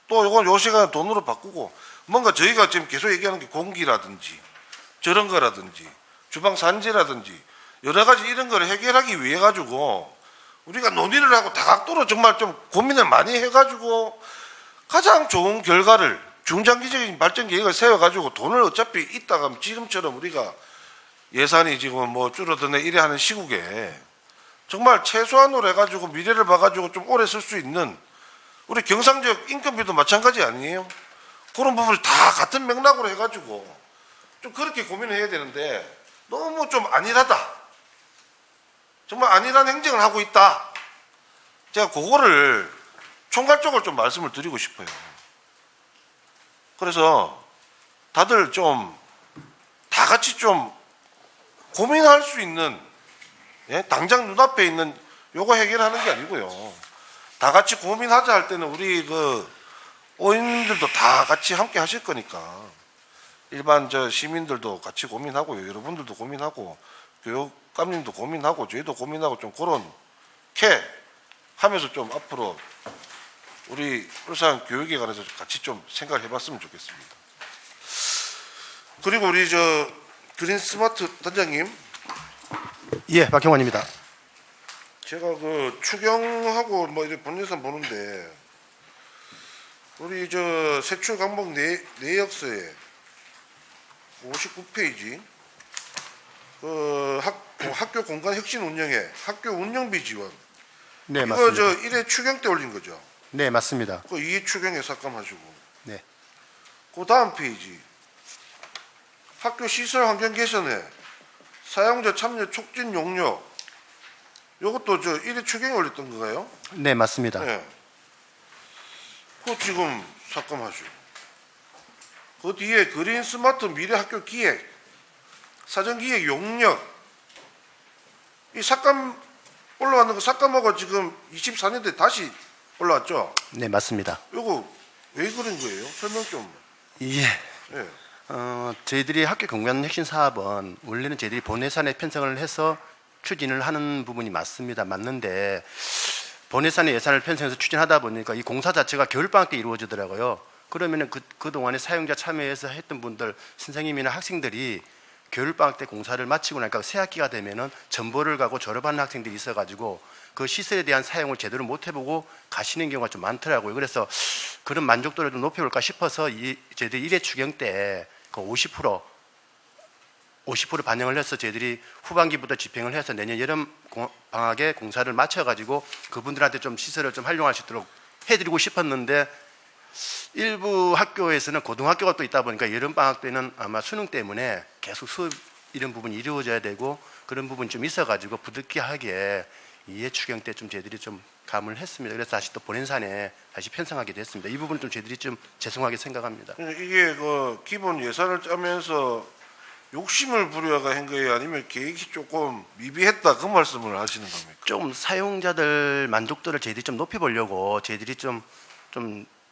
또 요건 요 시간에 돈으로 바꾸고 뭔가 저희가 지금 계속 얘기하는 게 공기라든지 저런 거라든지 주방 산재라든지 여러 가지 이런 걸 해결하기 위해 가지고 우리가 논의를 하고 다각도로 정말 좀 고민을 많이 해가지고 가장 좋은 결과를 중장기적인 발전 계획을 세워가지고 돈을 어차피 있다가 지금처럼 우리가 예산이 지금 뭐 줄어드네 이래 하는 시국에 정말 최소한으로 해가지고 미래를 봐가지고 좀 오래 쓸 수 있는 우리 경상지역 인건비도 마찬가지 아니에요? 그런 부분을 다 같은 맥락으로 해가지고 좀 그렇게 고민을 해야 되는데 너무 좀 안일하다. 정말 안일한 행정을 하고 있다. 제가 그거를 총괄적으로 좀 말씀을 드리고 싶어요. 그래서 다들 좀 다 같이 좀 고민할 수 있는, 예? 당장 눈앞에 있는 요거 해결하는 게 아니고요. 다 같이 고민하자 할 때는 우리 그 의원님들도 다 같이 함께 하실 거니까 일반 저 시민들도 같이 고민하고요. 여러분들도 고민하고 교육감님도 고민하고 저희도 고민하고 좀 그렇게 하면서 좀 앞으로 우리 울산 교육에 관해서 같이 좀 생각을 해봤으면 좋겠습니다. 그리고 우리 저 그린 스마트 단장님, 예, 박형원입니다. 제가 그 추경하고 뭐 이제 본예산 보는데 우리 저 세출 강목 내역서에 59페이지 그 학교 공간 혁신 운영에 학교 운영비 지원. 네, 이거 맞습니다. 저 1회 추경 때 올린 거죠? 네, 맞습니다. 그 2회 추경에 삭감하시고. 네. 그 다음 페이지. 학교 시설 환경 개선에 사용자 참여 촉진 용역. 요것도 저 1회 추경에 올렸던 건가요? 네, 맞습니다. 네. 그거 지금 삭감하시고. 그 뒤에 그린 스마트 미래 학교 기획, 사전 기획 용역. 이 삭감 올라왔는 거 삭감하고 지금 24년도에 다시 올라왔죠? 네, 맞습니다. 요거 왜 그런 거예요? 설명 좀. 예. 예. 저희들이 학교 공간 혁신 사업은 원래는 저희들이 본 예산에 편성을 해서 추진을 하는 부분이 맞습니다. 맞는데 본 예산의 예산을 편성해서 추진하다 보니까 이 공사 자체가 겨울방학 때 이루어지더라고요. 그러면은 그 동안에 사용자 참여해서 했던 분들, 선생님이나 학생들이 겨울방학 때 공사를 마치고 나니까 새 학기가 되면은 전보를 가고 졸업하는 학생들이 있어가지고 그 시설에 대한 사용을 제대로 못 해보고 가시는 경우가 좀 많더라고요. 그래서 그런 만족도를 좀 높여볼까 싶어서 저희들이 1회 추경 때 그 50% 반영을 해서 저희들이 후반기부터 집행을 해서 내년 여름 방학에 공사를 마쳐가지고 그분들한테 좀 시설을 좀 활용할 수 있도록 해드리고 싶었는데 일부 학교에서는 고등학교가 또 있다 보니까 여름 방학 때는 아마 수능 때문에 계속 수업 이런 부분이 이루어져야 되고 그런 부분이 좀 있어가지고 부득이하게 2회 추경 때 좀 저희들이 좀 감을 했습니다. 그래서 다시 또 본인산에 다시 편성하게 됐습니다. 이 부분은 좀 저희들이 좀 죄송하게 생각합니다. 이게 그 기본 예산을 짜면서 욕심을 부려가 한 거예요? 아니면 계획이 조금 미비했다 그 말씀을 하시는 겁니까? 좀 사용자들 만족도를 저희들이 좀 높여보려고 저희들이 좀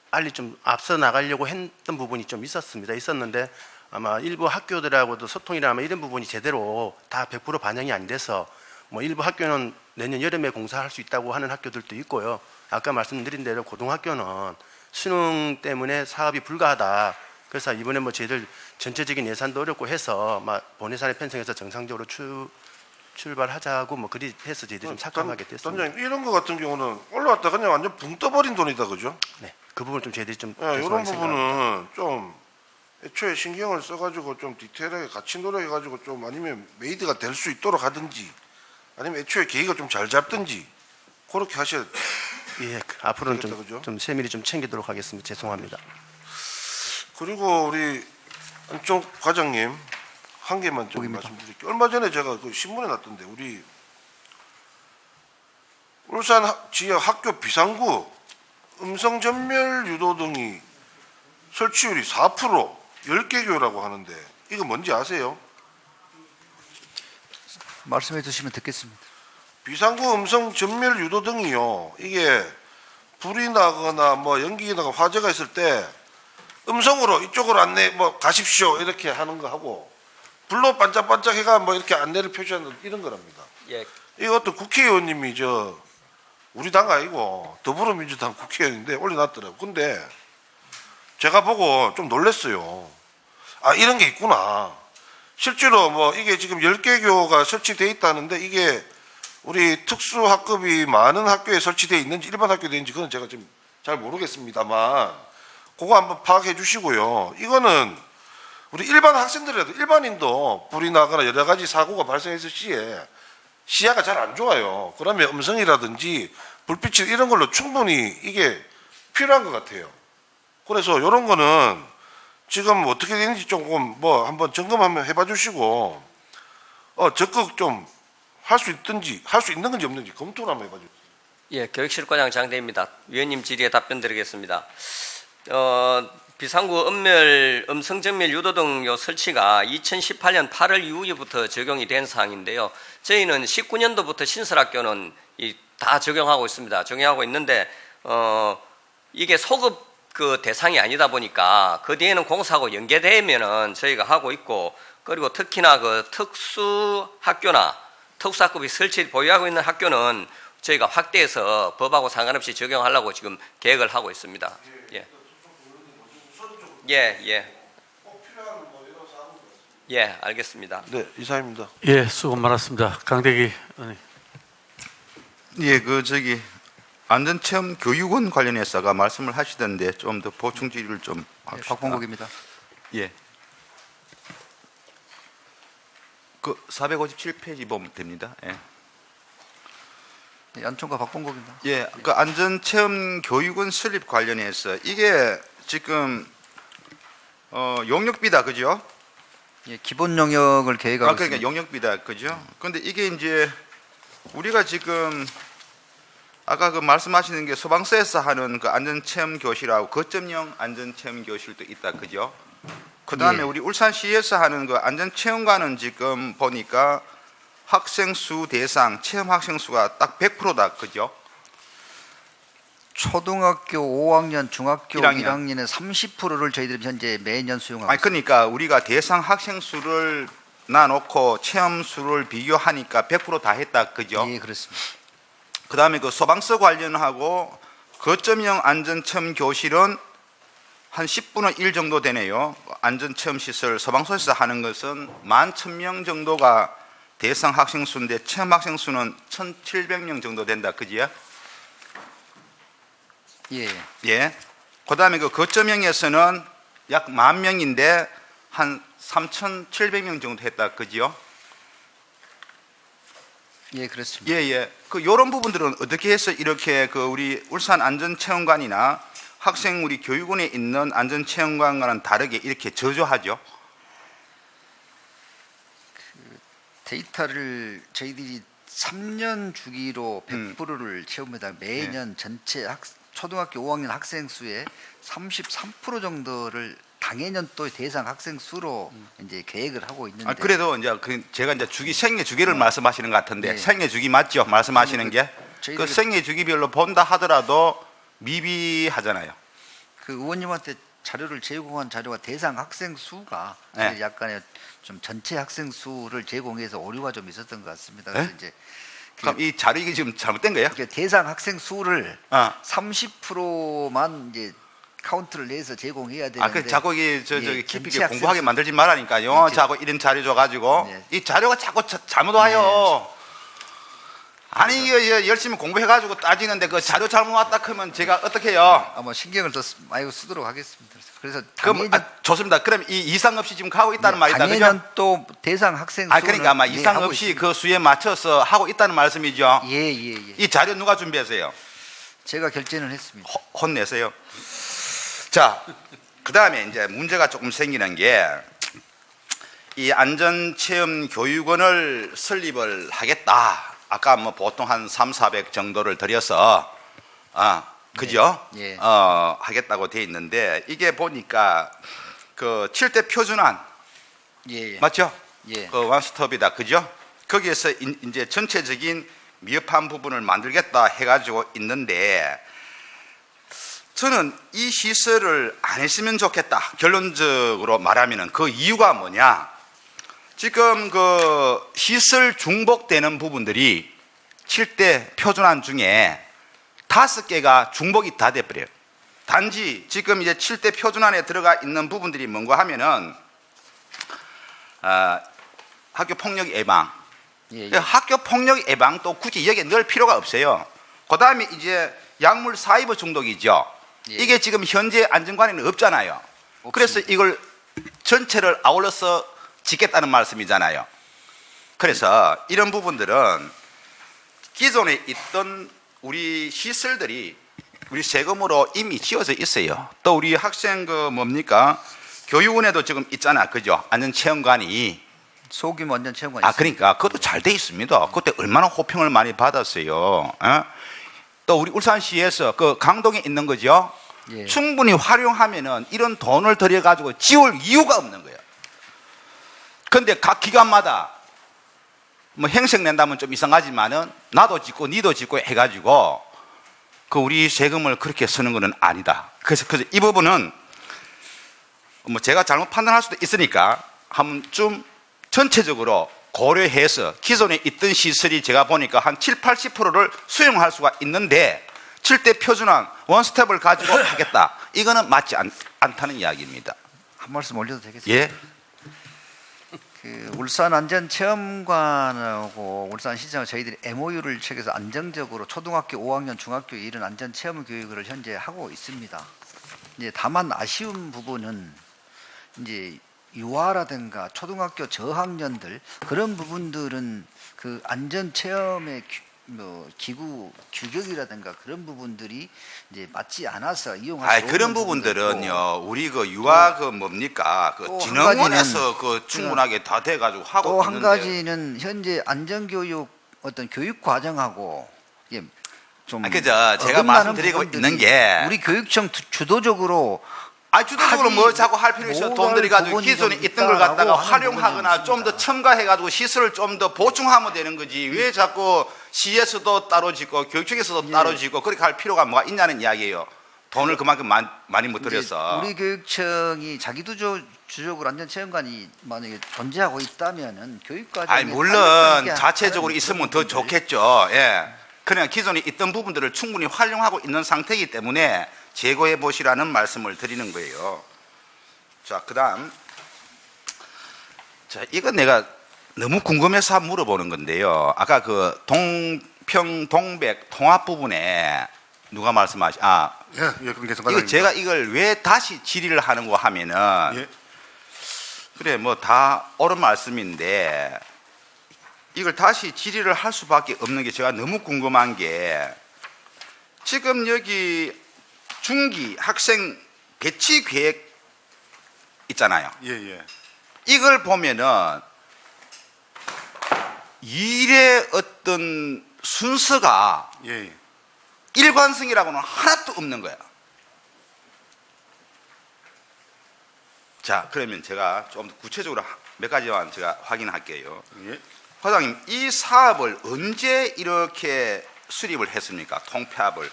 빨리 좀 앞서 나가려고 했던 부분이 좀 있었는데 아마 일부 학교들하고도 소통이나 아마 이런 부분이 제대로 다 100% 반영이 안 돼서 뭐 일부 학교는 내년 여름에 공사할 수 있다고 하는 학교들도 있고요. 아까 말씀드린 대로 고등학교는 수능 때문에 사업이 불가하다. 그래서 이번에 뭐 저희들 전체적인 예산도 어렵고 해서 본예산에 편성해서 정상적으로 출발하자고 뭐 그리 해서 저희들이 좀 착각하게 됐습니다. 단장님 이런 거 같은 경우는 올라왔다 그냥 완전 붕 떠버린 돈이다 그죠? 네, 그 부분 좀 저희들이 좀 이런 죄송하게 생각합니다. 부분은 좀 애초에 신경을 써가지고 좀 디테일하게 같이 노력해가지고 좀 아니면 메이드가 될 수 있도록 하든지 아니면 애초에 계기가 좀 잘 잡든지 그렇게 하셔야 예, 앞으로는 되겠다, 그죠? 좀 세밀히 좀 챙기도록 하겠습니다. 죄송합니다. 그리고 우리 안쪽 과장님 한 개만 좀 보입니다. 말씀드릴게요. 얼마 전에 제가 그 신문에 났던데 우리 울산 지역 학교 비상구 음성 전멸 유도 등이 설치율이 4% 10개 교라고 하는데 이거 뭔지 아세요? 말씀해 주시면 듣겠습니다. 비상구 음성 전멸 유도 등이요. 이게 불이 나거나 뭐 연기가 나거나 화재가 있을 때 음성으로 이쪽으로 안내 뭐 가십시오 이렇게 하는 거 하고 불로 반짝반짝 해가 뭐 이렇게 안내를 표시하는 이런 거랍니다. 예, 이것도 국회의원님이 우리 당 아니고 더불어민주당 국회의원인데 올려놨더라고. 근데 제가 보고 좀 놀랐어요. 아 이런 게 있구나. 실제로 뭐 이게 지금 10개 교가 설치되어 있다는데 이게 우리 특수학급이 많은 학교에 설치되어 있는지 일반 학교에 있는지 그건 제가 지금 잘 모르겠습니다만 그거 한번 파악해 주시고요. 이거는 우리 일반 학생들이라도 일반인도 불이 나거나 여러 가지 사고가 발생했을 시에 시야가 잘 안 좋아요. 그러면 음성이라든지 불빛 이런 걸로 충분히 이게 필요한 것 같아요. 그래서 이런 거는 지금 어떻게 되는지 조금 뭐 한번 점검 한번 해봐 주시고 적극 좀 할 수 있든지 할 수 있는 건지 없는지 검토를 한번 해봐 주세요. 예, 교육실과장 장대입니다. 위원님 질의에 답변 드리겠습니다. 비상구 음성 전멸 유도등 요 설치가 2018년 8월 이후부터 적용이 된 사항인데요. 저희는 19년도부터 신설학교는 다 적용하고 있습니다. 적용하고 있는데 이게 소급 그 대상이 아니다 보니까 그 뒤에는 공사하고 연계되면은 저희가 하고 있고 그리고 특히나 그 특수학교나 특수학급이 설치 보유하고 있는 학교는 저희가 확대해서 법하고 상관없이 적용하려고 지금 계획을 하고 있습니다. 예. 예, 알겠습니다. 네, 이사입니다. 예, 수고 많았습니다. 강대기 의원님. 예, 안전체험 교육원 관련해서 아까 말씀을 하시던데 좀 더 보충 질의를 좀 합시다. 박봉국입니다. 예. 그 457페이지 보면 됩니다. 예. 연총과 박봉국입니다. 예, 그 안전체험 교육원 설립 관련해서 이게 지금 용역비다, 그죠? 예, 기본 영역을 계획하고 그러니까 있습니다. 용역비다, 그죠? 그런데 이게 이제 우리가 지금 아까 그 말씀하시는 게 소방서에서 하는 그 안전체험 교실하고 거점형 안전체험 교실도 있다, 그죠? 그 다음에 예. 우리 울산시에서 하는 그 안전체험관은 지금 보니까 학생 수 대상 체험 학생 수가 딱 100%다, 그죠? 초등학교 5학년, 중학교 1학년. 1학년의 30%를 저희들이 현재 매년 수용하고 아니 그러니까 우리가 대상 학생 수를 나놓고 체험 수를 비교하니까 100% 다 했다, 그죠? 있습니다. 예, 그렇습니다. 그 다음에 그 소방서 관련하고 거점형 안전체험 교실은 한 10분의 1 정도 되네요. 안전체험 시설 소방서에서 하는 것은 11,000명 정도가 대상 학생 수인데 체험 학생 수는 1,700명 정도 된다, 그지요? 예. 예. 그 다음에 그 거점형에서는 약 10,000명인데 한 3,700명 정도 했다, 그지요? 예, 그렇습니다. 예, 예. 그 요런 부분들은 어떻게 해서 이렇게 그 우리 울산 안전체험관이나 학생 우리 교육원에 있는 안전체험관과는 다르게 이렇게 저조하죠? 데이터를 저희들이 3년 주기로 100%를 채웁니다. 매년 전체 초등학교 5학년 학생 수의 33% 정도를 당해년 또 대상 학생 수로 이제 계획을 하고 있는데. 아, 그래도 이제 제가 이제 생애 주기를 말씀하시는 것 같은데 네. 생애 주기 맞죠? 말씀하시는 게? 그 생애 주기별로 본다 하더라도 미비하잖아요. 그 의원님한테 자료를 제공한 자료가 대상 학생 수가 네. 약간의 좀 전체 학생 수를 제공해서 오류가 좀 있었던 것 같습니다. 그래서 네? 이제 그럼 이 자료 이게 지금 잘못된 거예요? 대상 학생 수를 아. 30%만 이제 카운트를 내서 제공해야 되는데. 아, 그 자꾸 예, 저기 전체 깊이 학생 공부하게 수- 만들지 말라니까요. 이렇게- 자꾸 이런 자료 줘가지고 네. 이 자료가 자꾸 잘못 와요. 아니 이거 열심히 공부해가지고 따지는데 그 자료 잘못 왔다 하면 제가 어떻게 해요? 아마 신경을 더 많이 쓰도록 하겠습니다. 그래서 그럼 당연히 좋습니다. 그럼 이 이상 없이 지금 가고 있다는 말이다, 그죠? 당연히 또 대상 학생 수를 아, 그러니까 아마 이상 하고 없이 있습니다. 그 수에 맞춰서 하고 있다는 말씀이죠. 예. 이 자료 누가 준비하세요? 제가 결제는 했습니다. 혼내세요. 자, 그 다음에 이제 문제가 조금 생기는 게 이 안전체험 교육원을 설립을 하겠다. 아까 뭐 보통 한 300~400 정도를 들여서 그죠? 예. 하겠다고 돼 있는데 이게 보니까 그 7대 표준안 예. 맞죠? 예. 그 원스톱이다, 그죠? 거기에서 이제 전체적인 미흡한 부분을 만들겠다 해가지고 있는데 저는 이 시설을 안 했으면 좋겠다. 결론적으로 말하면은 그 이유가 뭐냐? 지금 그 시설 중복되는 부분들이 7대 표준안 중에 5개가 중복이 다 돼버려요. 단지 지금 이제 7대 표준안에 들어가 있는 부분들이 뭔가 하면은 학교 폭력 예방, 예. 학교 폭력 예방도 굳이 여기에 넣을 필요가 없어요. 그 다음에 이제 약물 사이버 중독이죠. 예. 이게 지금 현재 안전관리는 없잖아요. 그래서 이걸 전체를 아울러서 짓겠다는 말씀이잖아요. 그래서 이런 부분들은 기존에 있던 우리 시설들이 우리 세금으로 이미 지어져 있어요. 또 우리 학생 그 뭡니까? 교육원에도 지금 있잖아, 그죠? 안전체험관이. 소규모 안전 체험관이 그러니까 그것도 잘 돼 있습니다. 그때 얼마나 호평을 많이 받았어요. 또 우리 울산시에서 그 강동에 있는 거죠. 예. 충분히 활용하면은 이런 돈을 들여가지고 지울 이유가 없는 거예요. 근데 각 기관마다 뭐 행색 낸다면 좀 이상하지만은 나도 짓고 니도 짓고 해가지고 그 우리 세금을 그렇게 쓰는 거는 아니다. 그래서 이 부분은 뭐 제가 잘못 판단할 수도 있으니까 한번 좀 전체적으로 고려해서 기존에 있던 시설이 제가 보니까 한 70~80%를 수용할 수가 있는데 7대 표준안 원스텝을 가지고 하겠다. 이거는 맞지 않다는 이야기입니다. 한 말씀 올려도 되겠습니까? 예. 그 울산 안전체험관하고 울산시장은 저희들이 MOU를 체결해서 안정적으로 초등학교 5학년, 중학교 이런 안전체험 교육을 현재 하고 있습니다. 이제 다만 아쉬운 부분은 이제 유아라든가 초등학교 저학년들 그런 부분들은 그 안전체험의 기구 규격이라든가 그런 부분들이 이제 맞지 않아서 이용할 수 없는 그런 부분도 부분들은요, 있고, 우리 그 유아 그 뭡니까, 그 또한 진흥원에서 그 충분하게 다 돼가지고 하고 또 한 있는데. 가지는 현재 안전교육 어떤 교육 과정하고 이게 좀 그죠. 제가 어긋나는 말씀드리고 부분들이 있는 게 우리 교육청 주도적으로 주도적으로 하기 뭐 자꾸 할 필요 있어. 돈 못할 들여가지고 부분이 기존에 좀 있던 걸 있다라고 갖다가 하는 활용하거나 부분이 좀 더 첨가해가지고 시설을 좀 더 보충하면 되는 거지. 왜 자꾸 시에서도 따로 짓고 교육청에서도 따로 짓고 그렇게 할 필요가 뭐가 있냐는 이야기예요. 돈을 그만큼 많이 못 이제 들여서. 우리 교육청이 자기주적으로 안전체험관이 만약에 존재하고 있다면은 교육 과정에 물론 자체적으로 있으면 더 좋겠죠. 예. 그냥 기존에 있던 부분들을 충분히 활용하고 있는 상태이기 때문에 제거해 보시라는 말씀을 드리는 거예요. 자, 그다음. 자, 이건 내가 너무 궁금해서 한번 물어보는 건데요. 아까 그 동평 동백 통합 부분에 누가 예, 제가 이걸 왜 다시 질의를 하는 거 하면은 예. 그래 뭐 다 옳은 말씀인데 이걸 다시 질의를 할 수밖에 없는 게 제가 너무 궁금한 게 지금 여기 중기 학생 배치 계획 있잖아요. 예, 예. 이걸 보면은 일의 어떤 순서가 예, 예. 일관성이라고는 하나도 없는 거야. 자, 그러면 제가 좀 더 구체적으로 몇 가지만 제가 확인할게요. 예. 과장님, 이 사업을 언제 이렇게 수립을 했습니까? 통폐합을.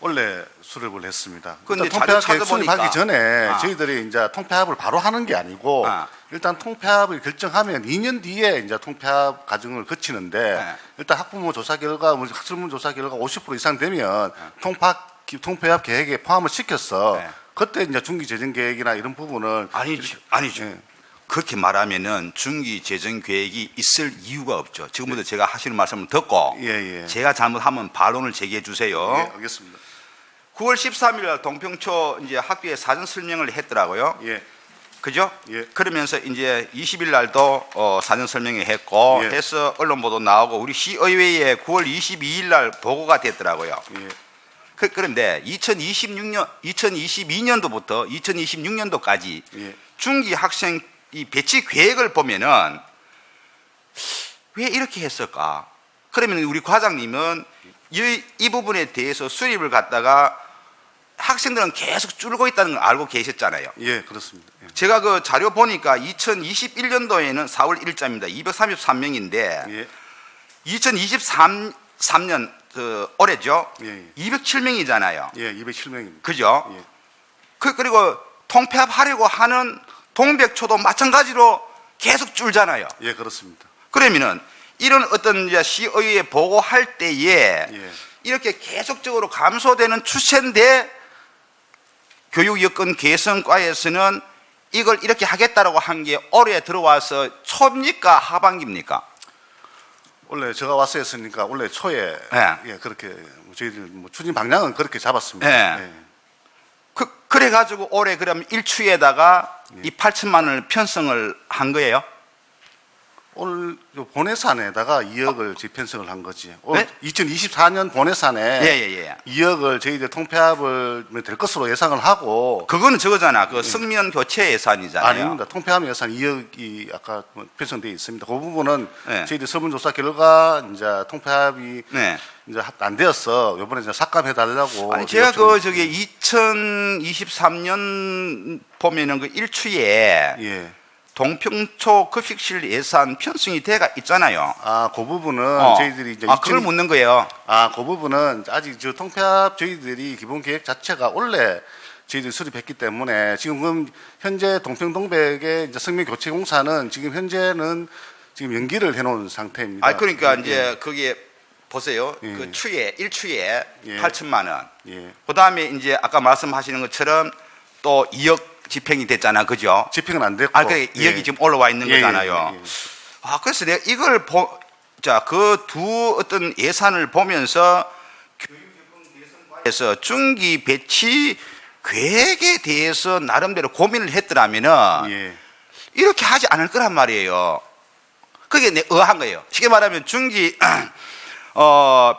원래 수립을 했습니다. 근데 일단 통폐합 자료 계획 수립하기 찾아보니까- 전에 아. 저희들이 이제 통폐합을 바로 하는 게 아니고 아. 일단 통폐합을 결정하면 2년 뒤에 이제 통폐합 과정을 거치는데 네. 일단 학부모 조사 결과, 설문 조사 결과 50% 이상 되면 통폐합 계획에 포함을 시켰어. 네. 그때 이제 중기 재정 계획이나 이런 부분을 아니죠. 예. 그렇게 말하면은 중기 재정 계획이 있을 이유가 없죠. 지금부터 제가 하시는 말씀을 듣고 예, 예. 제가 잘못하면 반론을 제기해 주세요. 예, 알겠습니다. 9월 13일 날 동평초 이제 학교에 사전 설명을 했더라고요. 예. 그죠? 예. 그러면서 이제 20일 날도 사전 설명회 했고 예. 해서 언론 보도 나오고 우리 시의회에 9월 22일 날 보고가 됐더라고요. 예. 그런데 2022년도부터 2026년도까지 예. 중기 학생 이 배치 계획을 보면은 왜 이렇게 했을까? 그러면 우리 과장님은 이 부분에 대해서 수립을 갖다가 학생들은 계속 줄고 있다는 걸 알고 계셨잖아요. 예, 그렇습니다. 예. 제가 그 자료 보니까 2021년도에는 4월 1일자입니다. 233명인데 예. 2023년 올해죠. 예, 207명이잖아요. 예, 207명입니다. 그죠? 예. 그리고 통폐합하려고 하는 동백초도 마찬가지로 계속 줄잖아요. 예, 그렇습니다. 그러면은 이런 어떤 이제 시의회에 보고할 때에 예. 이렇게 계속적으로 감소되는 추세인데 교육 여건 개선과에서는 이걸 이렇게 하겠다라고 한 게 올해 들어와서 초입니까 하반기입니까? 원래 제가 왔어 했으니까 원래 초에 예. 예, 그렇게 저희들 추진 방향은 그렇게 잡았습니다. 예. 그래가지고 올해 그럼 일추에다가 이 8천만 원을 편성을 한 거예요? 오늘 본예산에다가 2억을 편성을 한 거지. 올 네? 2024년 본예산에 예. 2억을 저희들 통폐합을 될 것으로 예상을 하고 그거는 저거잖아. 그 성면 교체 예산이잖아요. 아닙니다. 통폐합 예산 2억이 아까 편성되어 있습니다. 그 부분은 네. 저희들 설문조사 결과 이제 통폐합이 네. 이제 안 되었어. 이번에 이제 삭감해 달라고. 아니 제가 그 저기 2023년 보면은 그 일추에 예. 동평초 급식실 예산 편성이 돼가 있잖아요. 그 부분은 저희들이 이제 그걸 묻는 거예요. 그 부분은 아직 저 통폐합 저희들이 기본 계획 자체가 원래 저희들이 수립했기 때문에 지금 현재 동평동백의 이제 성면 교체 공사는 지금 현재는 지금 연기를 해놓은 상태입니다. 그러니까 예. 이제 거기에 보세요. 예. 그 추에 일추에 예. 8천만 원. 예. 그다음에 이제 아까 말씀하시는 것처럼 또 2억 집행이 됐잖아, 그죠? 집행은 안 됐고. 그래 2억이 지금 올라와 있는 거잖아요. 그래서 내가 이걸 그 두 어떤 예산을 보면서 교육개선과에서 중기 배치 계획에 대해서 나름대로 고민을 했더라면은 예. 이렇게 하지 않을 거란 말이에요. 그게 내 의아한 거예요. 쉽게 말하면 중기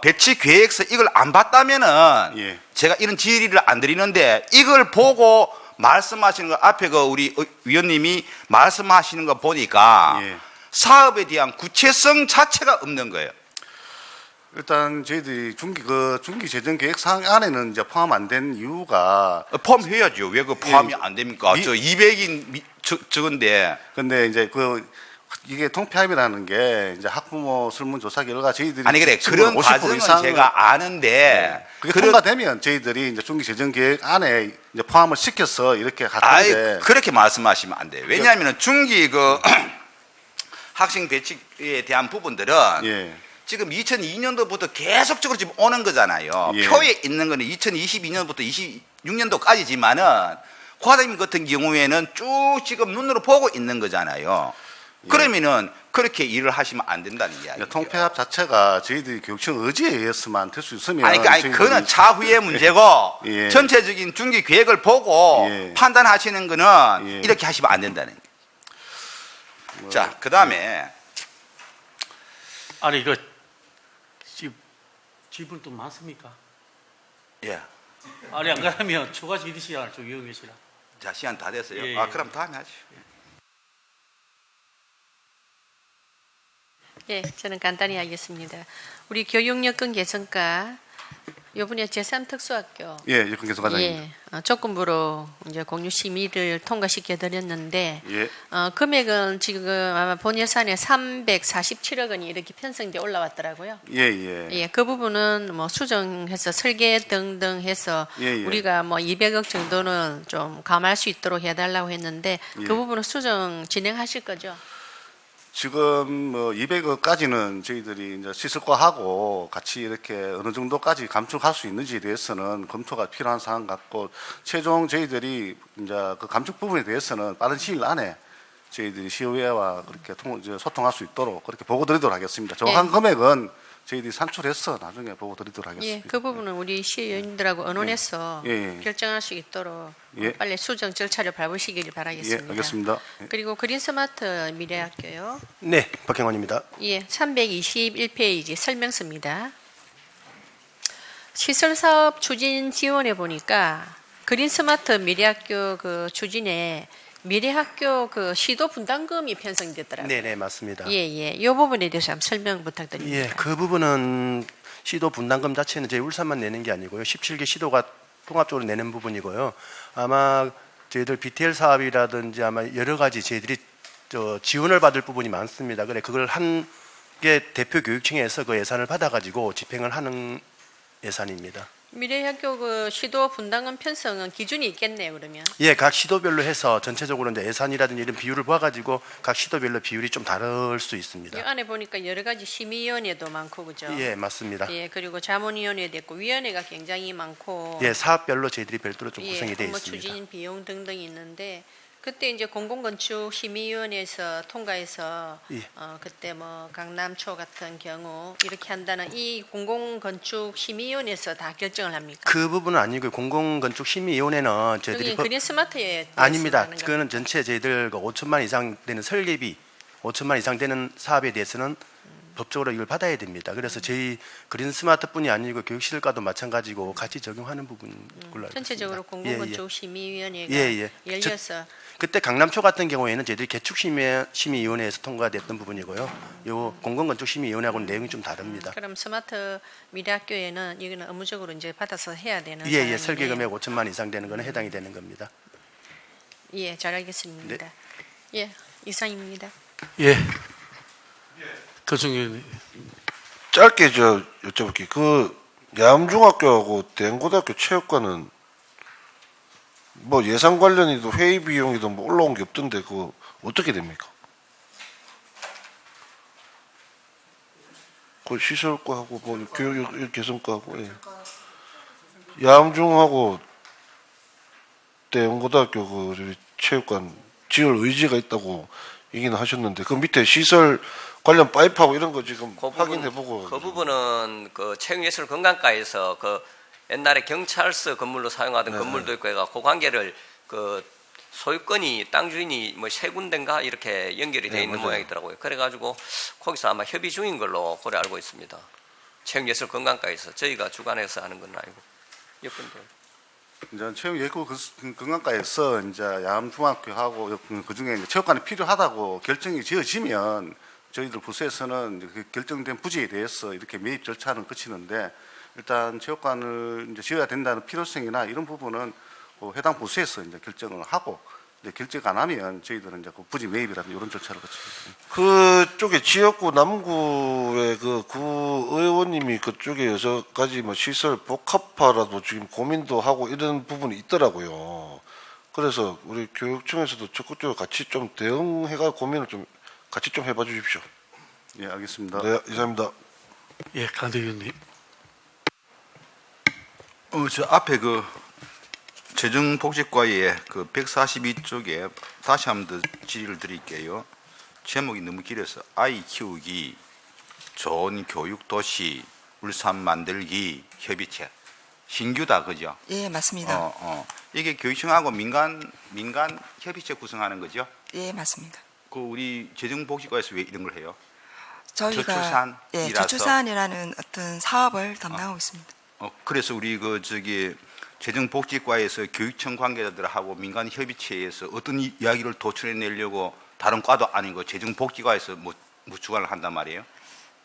배치 계획서 이걸 안 봤다면은 예. 제가 이런 질의를 안 드리는데 이걸 보고 말씀하시는 거 앞에 그 우리 위원님이 말씀하시는 거 보니까 예. 사업에 대한 구체성 자체가 없는 거예요. 일단 저희들이 중기 재정 계획 사항 안에는 이제 포함 안 된 이유가 포함해야죠. 왜 그 포함이 예. 안 됩니까? 저 200인 적은데. 근데 이제 이게 통폐합이라는 게 이제 학부모 설문조사 결과 저희들이 아니 그래 친구는 그런 50% 과정은 이상을 제가 아는데 그게 통과되면 저희들이 이제 중기 재정 계획 안에 이제 포함을 시켜서 이렇게 갔는데 그렇게 말씀하시면 안 돼요. 왜냐하면 중기 그 학생 배치에 대한 부분들은 예. 지금 2002년도부터 계속적으로 지금 오는 거잖아요. 예. 표에 있는 거는 2022년부터 26년도까지지만은 과장님 같은 경우에는 쭉 지금 눈으로 보고 있는 거잖아요. 그러면은 그렇게 일을 하시면 안 된다는 이야기예요. 통폐합 자체가 저희들이 교육청 의지에 의해서만 될 수 있으면 아니 그거는 차후의 문제고 예. 전체적인 중기 계획을 보고 예. 판단하시는 거는 예. 이렇게 하시면 안 된다는 거예요. 자, 그다음에 아니 집은 또 많습니까? 예. 아니 안 그러면 추가 질의 시간을 좀 이용하시라. 자, 시간 다 됐어요. 예, 아, 예. 그럼 다음에 하시죠. 예, 저는 간단히 하겠습니다. 우리 교육여건 개선과 요번에 제3특수학교 예, 육군계속 과장입니다. 조건부로 이제 공유 심의를 통과시켜 드렸는데 예. 금액은 지금 아마 본 예산에 347억 원이 이렇게 편성돼 올라왔더라고요. 예, 예. 예, 그 부분은 뭐 수정해서 설계 등등 해서 예, 예. 우리가 뭐 200억 정도는 좀 감할 수 있도록 해달라고 했는데 예. 그 부분은 수정 진행하실 거죠? 지금 뭐 200억까지는 저희들이 이제 시설과하고 같이 이렇게 어느 정도까지 감축할 수 있는지에 대해서는 검토가 필요한 사안 같고, 최종 저희들이 이제 그 감축 부분에 대해서는 빠른 시일 안에 저희들이 시의회와 그렇게 소통할 수 있도록 그렇게 보고 드리도록 하겠습니다. 정확한 금액은 저희들이 산출해서 나중에 보고 드리도록 예, 하겠습니다. 그 부분은 우리 시의원들하고 의논해서 예, 예. 결정할 수 있도록 예. 빨리 수정 절차를 밟으시길 예, 바라겠습니다. 알겠습니다. 예. 그리고 그린스마트 미래학교요. 네, 박형원입니다. 예, 321페이지 설명서입니다. 시설사업 추진 지원해 보니까 그린스마트 미래학교 그 추진에 미래학교 그 시도 분담금이 편성됐더라고요. 네, 네, 맞습니다. 예, 예. 이 부분에 대해서 한번 설명 부탁드립니다. 예, 그 부분은 시도 분담금 자체는 저희 울산만 내는 게 아니고요. 17개 시도가 통합적으로 내는 부분이고요. 아마 저희들 BTL 사업이라든지 아마 여러 가지 저희들이 지원을 받을 부분이 많습니다. 그래 그걸 한 게 대표 교육청에서 그 예산을 받아가지고 집행을 하는 예산입니다. 미래학교 그 시도 분담금 편성은 기준이 있겠네요, 그러면. 예, 각 시도별로 해서 전체적으로 이제 예산이라든지 이런 비율을 봐가지고 각 시도별로 비율이 좀 다를 수 이 있습니다. 안에 보니까 여러 가지 심의위원회도 많고 그죠? 예, 맞습니다. 예, 그리고 자문위원회도 있고 위원회가 굉장히 많고 예, 사업별로 저희들이 별도로 좀 예, 구성이 되어 업무 있습니다. 추진 비용 등등이 있는데 그때 이제 공공건축 심의위원회에서 통과해서 예. 그때 뭐 강남초 같은 경우 이렇게 한다는 이 공공건축 심의위원회에서 다 결정을 합니까? 그 부분은 아니고요. 공공건축심의위원회는 저희들이 여기 그린스마트에 아닙니다. 말씀하는 그거는 전체 저희들 그 5천만 이상 되는 설계비, 5천만 이상 되는 사업에 대해서는 법적으로 이걸 받아야 됩니다. 그래서 저희 그린스마트뿐이 아니고 교육시설과도 마찬가지고 같이 적용하는 부분인 걸로 알고 전체적으로 있습니다. 공공건축 심의위원회가 예, 예. 열려서 그때 강남초 같은 경우에는 저희들이 개축심의위원회에서 통과됐던 부분이고요. 요 공공건축심의위원회하고는 내용이 좀 다릅니다. 그럼 스마트 미래학교에는 이거는 의무적으로 이제 받아서 해야 되는 예, 예. 사항이네요. 설계 금액 5천만 이상 되는 거는 해당이 되는 겁니다. 예, 잘 알겠습니다. 네. 예, 이상입니다. 예. 그중에 짧게 여쭤볼게요. 그 야암중학교하고 대흥고등학교 체육관은 뭐 예산 관련이든 회의 비용이든 뭐 올라온 게 없던데 그거 어떻게 됩니까? 그 시설과하고 뭐 교육 개선과하고 예. 야암중하고 대흥고등학교 그 저기 체육관 지을 의지가 있다고 얘기는 하셨는데 그 밑에 시설 관련 파이프하고 이런 거 지금 확인해보고 그 부분은 그 체육예술 건강과에서 그 옛날에 경찰서 건물로 사용하던 건물도 있고 해가 그 관계를 그 소유권이 땅 주인이 뭐 세 군데인가 이렇게 연결이 돼 있는 모양이더라고요. 그래가지고 거기서 아마 협의 중인 걸로 그래 알고 있습니다. 체육예술 건강과에서 저희가 주관해서 하는 건 아니고 옆분들. 이제 체육예술 건강과에서 이제 야암중학교하고 그 중에 체육관이 필요하다고 결정이 지어지면 저희들 부서에서는 그 결정된 부지에 대해서 이렇게 매입 절차는 거치는데 일단 체육관을 이제 지어야 된다는 필요성이나 이런 부분은 해당 부서에서 이제 결정을 하고 이제 결정 안 하면 저희들은 이제 그 부지 매입이라든지 이런 절차를 거칩니다. 그쪽에 지역구 남구의 그 구의원님이 그쪽에 여러 가지 뭐 시설 복합화라도 지금 고민도 하고 이런 부분이 있더라고요. 그래서 우리 교육청에서도 적극적으로 같이 좀 대응해가 고민을 좀 같이 좀 해봐 주십시오. 예, 알겠습니다. 네, 이상입니다. 예, 강대위원님. 저 앞에 그 재정복지과의 그 142쪽에 다시 한번 더 질의를 드릴게요. 제목이 너무 길어서 아이 키우기, 좋은 교육 도시, 울산 만들기 협의체 신규다 그죠? 예, 맞습니다. 이게 교육청하고 민간 협의체 구성하는 거죠? 예, 맞습니다. 그 우리 재정복지과에서 왜 이런 걸 해요? 저희가 저출산이라서? 저출산이라는 어떤 사업을 담당하고 있습니다. 그래서 우리 재정복지과에서 교육청 관계자들하고 민간 협의체에서 어떤 이야기를 도출해내려고 다른 과도 아니고 재정복지과에서 뭐 주관을 한단 말이에요?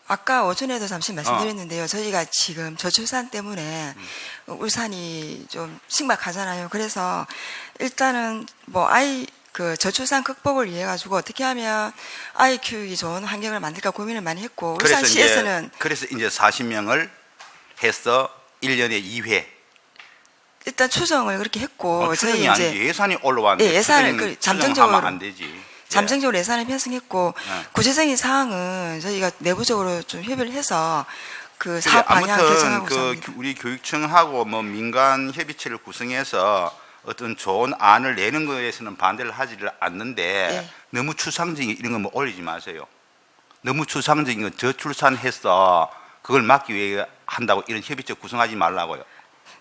아까 오전에도 잠시 말씀드렸는데요. 저희가 지금 저출산 때문에 울산이 좀 심각하잖아요. 그래서 일단은 뭐 저출산 극복을 위해 가지고 어떻게 하면 아이 키우기 좋은 환경을 만들까 고민을 많이 했고, 울산시에서는 그래서 이제 40명을 해서 1년에 2회. 일단 추정을 그렇게 했고, 추정이 저희 아니지. 예산이 올라왔는데 예산을 추정하면 안 되지. 잠정적으로 예산을 편성했고, 구체적인 사항은 저희가 내부적으로 좀 협의를 해서 그 사업 방향 결정하고 있습니다. 우리 교육청하고 뭐 민간 협의체를 구성해서 어떤 좋은 안을 내는 거에서는 반대를 하지를 않는데 네. 너무 추상적인 이런 거 뭐 올리지 마세요. 너무 추상적인 건 저출산해서 그걸 막기 위해 한다고 이런 협의체 구성하지 말라고요.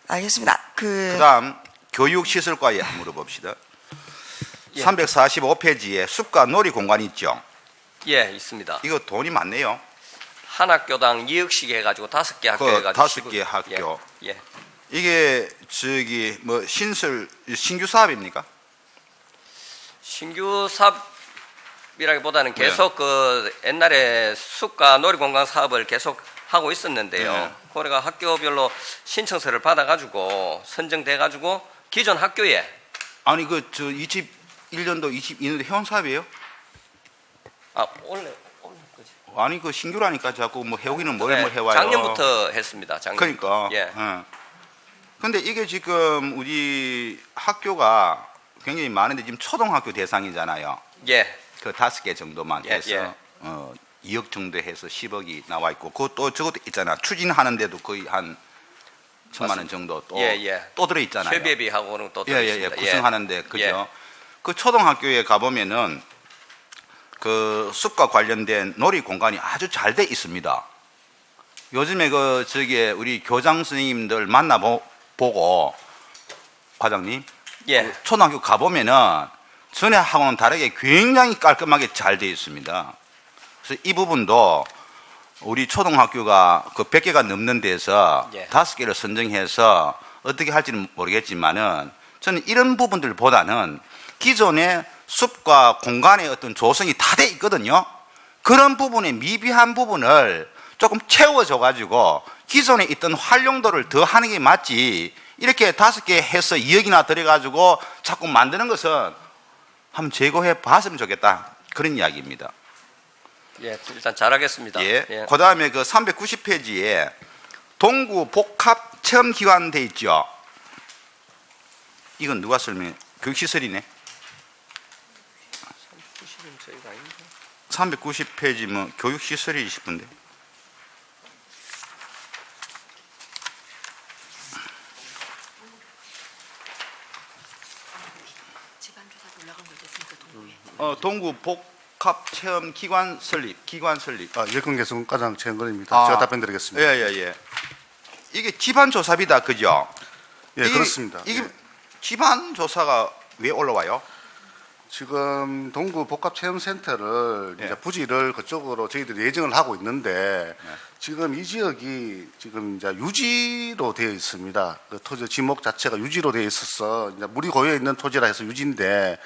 알겠습니다. 그다음 교육시설과에 물어봅시다. 345페이지에 숲과 놀이 공간이 있죠. 예, 있습니다. 이거 돈이 많네요. 한 학교당 2억씩 해가지고 5개 학교 해가지고 5개 학교. 예. 이게 뭐 신규 사업입니까? 신규 사업이라기보다는 계속 그 옛날에 숲과 놀이공간 사업을 계속 하고 있었는데요. 네. 그래가 학교별로 신청서를 받아가지고 선정돼가지고 기존 학교에 아니 21년도 22년도 해온 사업이에요? 원래 그지. 아니 신규라니까 자꾸 뭐 해오기는 뭘 네, 해와요. 작년부터 했습니다. 작년. 그러니까. 예. 근데 이게 지금 우리 학교가 굉장히 많은데 지금 초등학교 대상이잖아요. 예. 그 5개 정도만 예, 해서 예. 2억 정도 해서 10억이 나와 있고 그것도 저것도 있잖아. 추진하는데도 거의 한 1,000만 원 정도 또 들어 있잖아요. 협예비하고는 또 예, 들어있습니다. 구성하는데 그죠? 예. 그 초등학교에 가보면은 그 숲과 관련된 놀이 공간이 아주 잘 돼 있습니다. 요즘에 우리 교장 선생님들 만나보고 과장님, 예. 초등학교 가보면은 전에 하고는 다르게 굉장히 깔끔하게 잘 돼 있습니다. 그래서 이 부분도 우리 초등학교가 그 100개가 넘는 데서 예. 5개를 선정해서 어떻게 할지는 모르겠지만은 저는 이런 부분들보다는 기존의 숲과 공간의 어떤 조성이 다 돼 있거든요. 그런 부분의 미비한 부분을 조금 채워줘가지고 기존에 있던 활용도를 더 하는 게 맞지, 이렇게 5개 해서 2억이나 들여가지고 자꾸 만드는 것은 한번 제거해 봤으면 좋겠다, 그런 이야기입니다. 예, 일단 잘하겠습니다. 예. 예. 그 다음에 390페이지에 동구 복합 체험기관 돼 있죠. 이건 누가 설명해? 교육시설이네. 390페이지면 교육시설이 싶은데. 동구 복합 체험 기관 설립. 일꾼계승과장 최영근입니다. 제가 답변드리겠습니다. 예. 이게 집안 조사비다, 그죠? 예, 그렇습니다. 이게 예. 집안 조사가 왜 올라와요? 지금 동구 복합체험센터를 예. 이제 부지를 그쪽으로 저희들이 예정을 하고 있는데 지금 이 지역이 지금 이제 유지로 되어 있습니다. 그 토지 지목 자체가 유지로 되어 있어서 이제 물이 고여 있는 토지라 해서 유지인데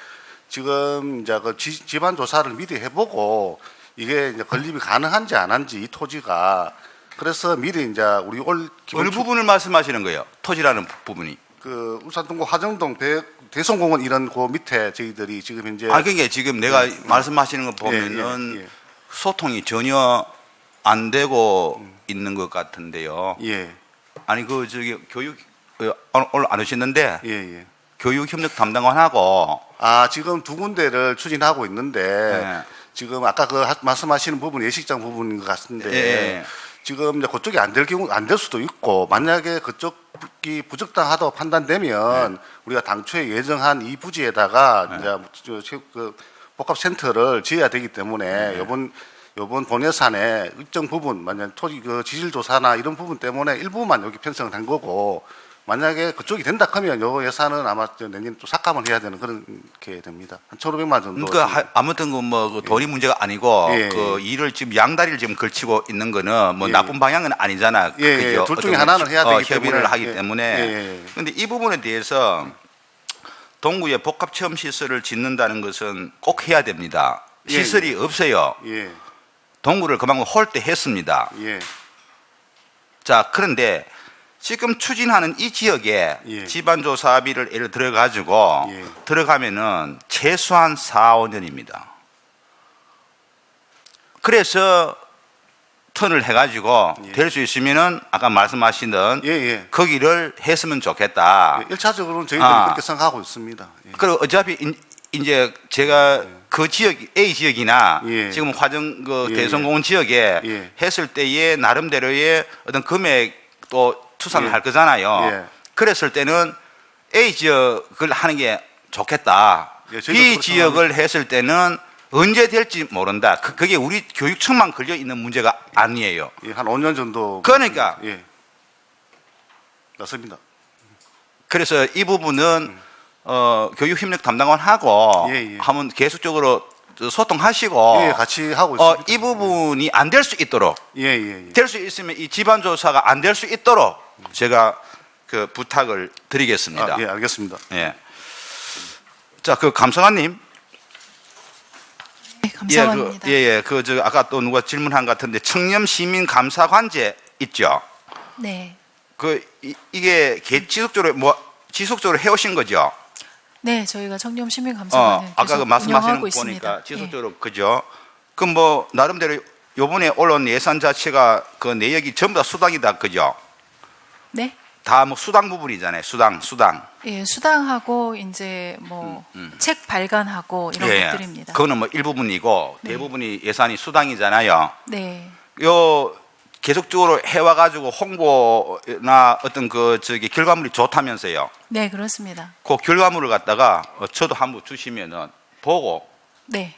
지금 이제 그 집안 조사를 미리 해보고 이게 이제 건립이 가능한지 안 한지 이 토지가, 그래서 미리 이제 우리 어느 부분을 말씀하시는 거예요? 토지라는 부분이? 그 울산 동구 화정동 대성공원 이런 그 밑에 저희들이 지금 현재 그러니까 지금 내가 말씀하시는 거 보면은 예. 소통이 전혀 안 되고 있는 것 같은데요. 예. 아니 교육 오늘 안 오셨는데 예. 교육협력 담당관하고 지금 2군데를 추진하고 있는데 예. 지금 아까 말씀하시는 부분 예식장 부분인 것 같은데 예. 지금 이제 그쪽이 안 될 경우 안 될 수도 있고, 만약에 그쪽이 부적당하다고 판단되면 우리가 당초에 예정한 이 부지에다가 이제 그 복합센터를 지어야 되기 때문에 요번 본 예산에 일정 부분 만약 토지 그 지질 조사나 이런 부분 때문에 일부만 여기 편성을 한 거고, 만약에 그쪽이 된다 하면 요 예산은 아마 내년 또 삭감을 해야 되는 그런 게 됩니다. 한 1,500만 정도. 그러니까 아무튼 그 돈이 문제가 아니고 예, 그 일을 지금 양다리를 지금 걸치고 있는 거는 뭐 예. 나쁜 방향은 아니잖아. 예, 그죠? 둘 중에 어떤 하나는 해야 되기 협의를 때문에. 하기 예. 때문에. 예. 근데 이 부분에 대해서 동구에 복합체험 시설을 짓는다는 것은 꼭 해야 됩니다. 예, 시설이 없어요. 예. 동구를 그만큼 홀대했습니다. 예. 자, 그런데 지금 추진하는 이 지역에 예. 지반조사비를 예를 들어 가지고 예. 들어가면은 최소한 4, 5년입니다. 그래서 턴을 해가지고 예. 될 수 있으면은 아까 말씀하시던 예, 예. 거기를 했으면 좋겠다. 1차적으로는 저희들이 아. 그렇게 생각하고 있습니다. 예. 그리고 어차피 이제 제가 그 지역 A 지역이나 예. 지금 화정 그 예. 대성공원 지역에 예. 했을 때의 나름대로의 어떤 금액도 투산을 예. 할 거잖아요. 예. 그랬을 때는 A 지역을 하는 게 좋겠다. 예, 저희도 B 그렇게 지역을 했을 때는 언제 될지 모른다. 그게 우리 교육청만 걸려 있는 문제가 아니에요. 예, 한 5년 정도. 그러니까. 예. 맞습니다. 그래서 이 부분은 교육협력 담당관하고 예, 예. 한번 계속적으로 소통하시고 예, 같이 하고 있습니다. 이 부분이 안 될 수 있도록 예, 예, 예. 될 수 있으면 이 집안 조사가 안 될 수 있도록 제가 그 부탁을 드리겠습니다. 아, 예, 알겠습니다. 예. 자, 그 감사관님. 네, 감사합니다. 저 아까 또 누가 질문한 것 같은데 청렴 시민 감사관제 있죠. 네. 이게 지속적으로 해오신 거죠. 네, 저희가 청렴 시민 감사관을 아까 그 말씀하시는 운영하고 거 있습니다. 보니까 지속적으로 그죠. 그럼 뭐 나름대로 요번에 올라온 예산 자체가 그 내역이 전부 다 수당이다 그죠. 네. 다 뭐 수당 부분이잖아요. 수당. 예, 수당하고 이제 뭐 책 발간하고 이런 것들입니다. 그거는 뭐 일부분이고 네. 대부분이 예산이 수당이잖아요. 네. 요 계속적으로 해와 가지고 홍보나 어떤 결과물이 좋다면서요. 네, 그렇습니다. 그 결과물을 갖다가 저도 한번 주시면은 보고 네.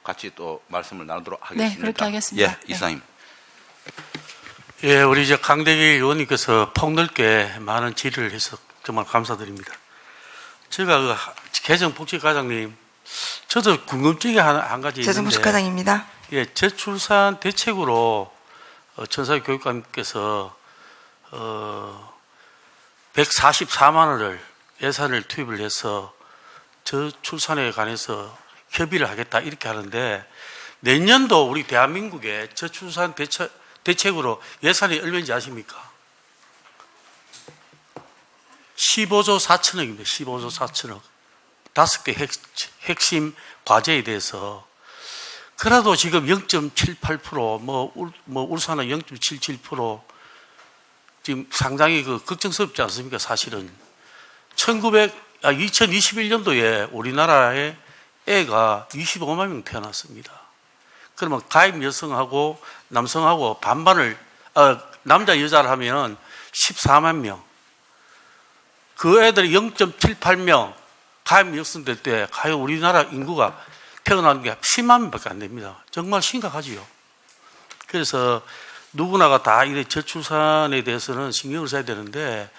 같이 또 말씀을 나누도록 하겠습니다. 네, 그렇게 하겠습니다. 예, 이사님. 예, 우리 이제 강대기 의원님께서 폭넓게 많은 질의를 해서 정말 감사드립니다. 제가 그 개정복지과장님, 저도 궁금증이 한 가지 있는데, 재정복지과장입니다. 예, 저출산 대책으로 천사교 교육감께서 144만 원을 예산을 투입을 해서 저출산에 관해서 협의를 하겠다 이렇게 하는데 내년도 우리 대한민국에 저출산 대책으로 예산이 얼마인지 아십니까? 15조 4천억입니다. 15조 4천억. 5개 핵심 과제에 대해서 그래도 지금 0.78% 뭐 울산은 0.77% 지금 상당히 걱정스럽지 않습니까? 사실은 2021년도에 우리나라에 애가 25만 명 태어났습니다. 그러면 가입 여성하고 남성하고 반반을 남자 여자를 하면 14만 명. 그 애들이 0.78명 가입 여성 될 때 과연 우리나라 인구가 태어나는 게 10만 명밖에 안 됩니다. 정말 심각하지요. 그래서 누구나가 다 이 저출산에 대해서는 신경을 써야 되는데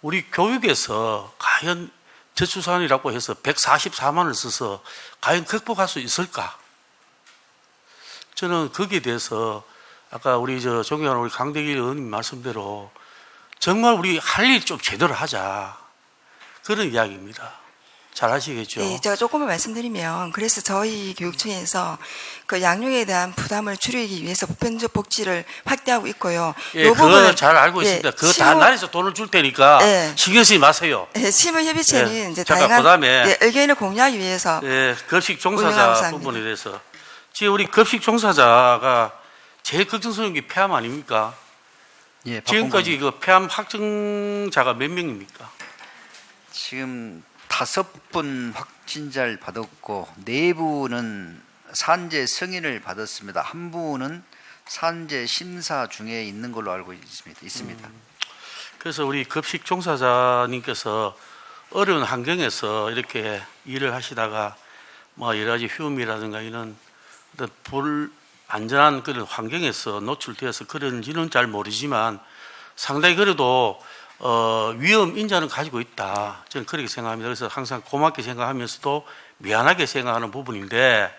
우리 교육에서 과연 저출산이라고 해서 144만 원을 써서 과연 극복할 수 있을까? 저는 거기에 대해서 아까 우리 존경하는 우리 강대길 의원님 말씀대로 정말 우리 할 일 좀 제대로 하자. 그런 이야기입니다. 잘 하시겠죠? 네, 제가 조금만 말씀드리면 그래서 저희 교육청에서 그 양육에 대한 부담을 줄이기 위해서 보편적 복지를 확대하고 있고요. 예, 요 그거 부분은 잘 알고 있습니다. 그거 다 나라에서 돈을 줄 테니까 네. 신경 쓰지 마세요. 실무협의체는 예, 이제 잠깐 다양한 그다음에 의견을 공유하기 위해서 예, 급식 운영하고 종사자 있습니다. 부분에 대해서 지금 우리 급식 종사자가 제일 걱정스러운 게 폐암 아닙니까? 예, 지금까지 그 폐암 확진자가 몇 명입니까? 지금 5분 확진자를 받았고 4분은 산재 승인을 받았습니다. 1분은 산재 심사 중에 있는 걸로 알고 있습니다. 그래서 우리 급식 종사자님께서 어려운 환경에서 이렇게 일을 하시다가 뭐 여러 가지 휴음이라든가 이런 어떤 불안전한 그런 환경에서 노출되어서 그런지는 잘 모르지만 상당히 그래도 위험 인자는 가지고 있다. 저는 그렇게 생각합니다. 그래서 항상 고맙게 생각하면서도 미안하게 생각하는 부분인데,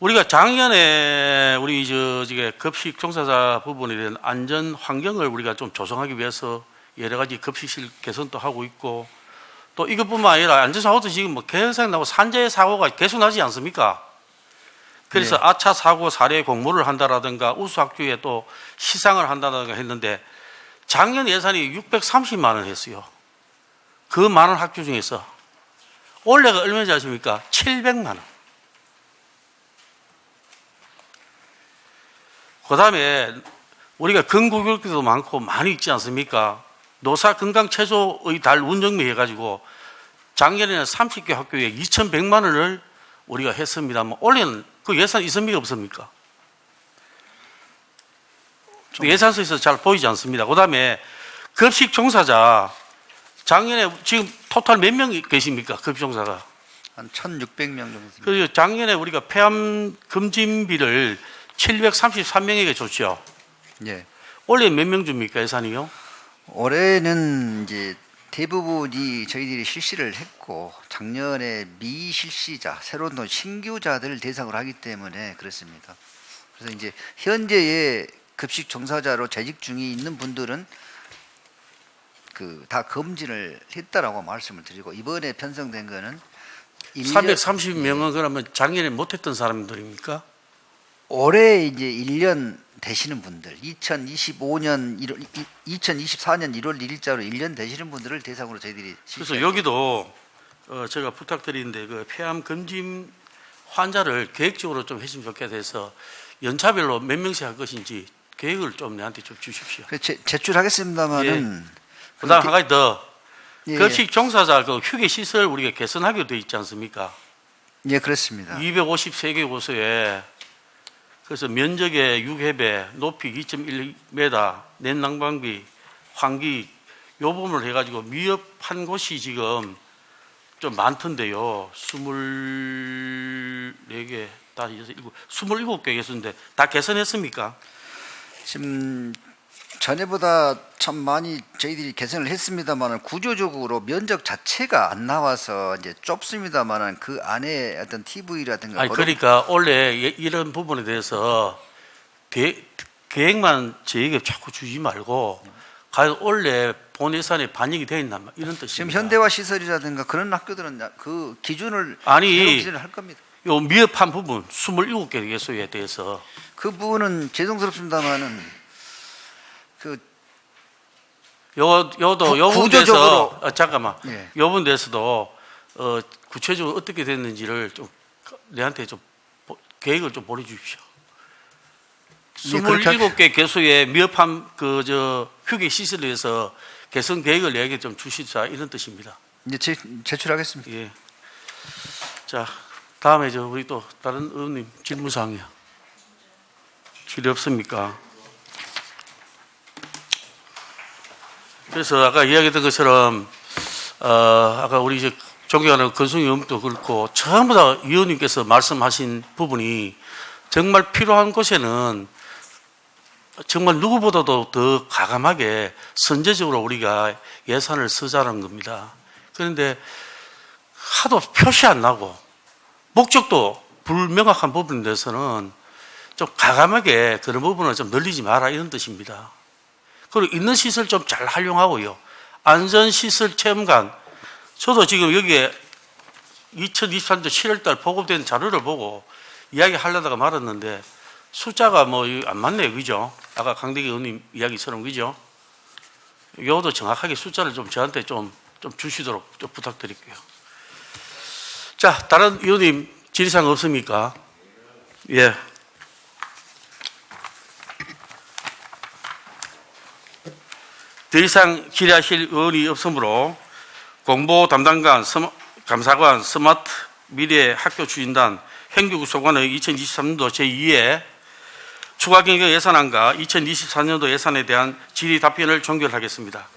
우리가 작년에 우리 저게 급식 종사자 부분에 대한 안전 환경을 우리가 좀 조성하기 위해서 여러 가지 급식실 개선도 하고 있고, 또 이것뿐만 아니라 안전사고도 지금 뭐 계속 나고 산재 사고가 계속 나지 않습니까? 그래서 네. 아차 사고 사례 공모를 한다라든가 우수학교에 또 시상을 한다든가 했는데, 작년 예산이 630만 원 했어요. 그 많은 학교 중에서 올해가 얼마인지 아십니까? 700만 원. 그 다음에 우리가 근고교육도 많고 많이 있지 않습니까? 노사 건강 최소의 달 운영비 해가지고 작년에는 30개 학교에 2,100만 원을 우리가 했습니다만, 올해는 그 예산 있습니까? 없습니까? 예산서에서 잘 보이지 않습니다. 그 다음에 급식 종사자, 작년에 지금 토탈 몇 명 계십니까? 급식 종사가? 한 1,600명 정도 됩니다. 그래서 작년에 우리가 폐암 금진비를 733명에게 줬죠. 예. 올해 몇 명 줍니까? 예산이요? 올해는 이제 대부분이 저희들이 실시를 했고, 작년에 미실시자, 새로운 돈 신규자들 대상으로 하기 때문에 그렇습니다. 그래서 이제 현재의 급식 종사자로 재직 중에 있는 분들은 그 다 검진을 했다라고 말씀을 드리고, 이번에 편성된 거는 330명은 그러면 작년에 못했던 사람들입니까? 올해 이제 1년 되시는 분들, 2024년 1월 1일자로 1년 되시는 분들을 대상으로 저희들이 그래서 여기도 제가 부탁드리는데, 그 폐암 검진 환자를 계획적으로 좀 했으면 좋겠다 해서 연차별로 몇 명씩 할 것인지 계획을 좀 내한테 좀 주십시오. 제출하겠습니다만은 그다음 한 가지 더, 예, 급식 종사자 그 휴게 시설 우리가 개선하기로 되어 있지 않습니까? 예, 그렇습니다. 253개 곳에, 그래서 면적의 6회배, 높이 2.1m, 낸난방비, 환기 이 부분을 해가지고 미흡한 곳이 지금 좀 많던데요. 24개, 27개 개수인데 다 개선했습니까? 지금 전에보다 참 많이 저희들이 개선을 했습니다만은 구조적으로 면적 자체가 안 나와서 이제 좁습니다만은 그 안에 어떤 TV라든가 아니, 그러니까 원래 이런 부분에 대해서 계획만 저에게 자꾸 주지 말고, 과연 원래 본 예산에 반영이 되어 있나 이런 뜻입니다. 지금 현대화 시설이라든가 그런 학교들은 그 기준을 아니, 새로운 기준을 할 겁니다. 요 미흡한 부분 27개 개소에 대해서 그 부분은 죄송스럽습니다만은 그 요 부분에서 구조적으로 잠깐만, 예. 요 부분에서도 구체적으로 어떻게 됐는지를 좀 내한테 좀 계획을 좀 보내주십시오. 예, 그렇게 27개 개소의 미흡한 휴게 시설에 대해서 개선 계획을 내게 좀 주시자, 이런 뜻입니다. 이제 제출하겠습니다. 예. 자, 다음에 우리 또 다른 의원님 질문 사항이요. 질의 없습니까? 그래서 아까 이야기했던 것처럼 아까 우리 이제 존경하는 건승 의원도 그렇고 전부 다 의원님께서 말씀하신 부분이 정말 필요한 곳에는 정말 누구보다도 더 과감하게 선제적으로 우리가 예산을 쓰자는 겁니다. 그런데 하도 표시 안 나고 목적도 불명확한 부분에 대해서는 좀 과감하게 그런 부분을 좀 늘리지 마라, 이런 뜻입니다. 그리고 있는 시설 좀 잘 활용하고요. 안전시설 체험관, 저도 지금 여기에 2023년 7월달 보급된 자료를 보고 이야기하려다가 말았는데 숫자가 안 맞네요. 그죠? 아까 강대기 의원님 이야기처럼, 그죠? 요것도 정확하게 숫자를 좀 저한테 좀 주시도록 좀 부탁드릴게요. 자, 다른 의원님 질의사항 없습니까? 예. 더 이상 질의하실 의원이 없으므로 공보 담당관, 감사관, 스마트 미래 학교 추진단, 행정구소관의 2023년도 제2회 추가 경정 예산안과 2024년도 예산에 대한 질의 답변을 종결하겠습니다.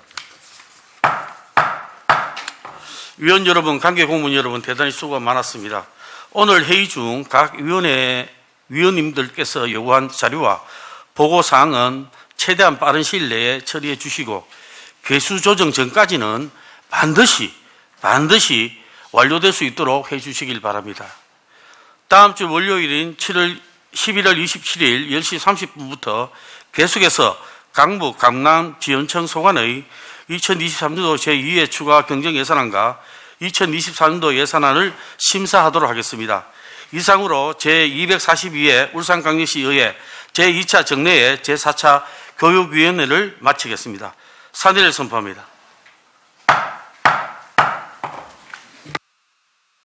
위원 여러분, 관계 공무원 여러분, 대단히 수고가 많았습니다. 오늘 회의 중 각 위원회 위원님들께서 요구한 자료와 보고사항은 최대한 빠른 시일 내에 처리해 주시고, 개수 조정 전까지는 반드시 완료될 수 있도록 해 주시길 바랍니다. 다음 주 월요일인 11월 27일 10시 30분부터 계속해서 강북, 강남, 지연청 소관의 2023년도 제2회 추가 경정 예산안과 2024년도 예산안을 심사하도록 하겠습니다. 이상으로 제242회 울산광역시의회 제2차 정례회 제4차 교육위원회를 마치겠습니다. 산의를 선포합니다.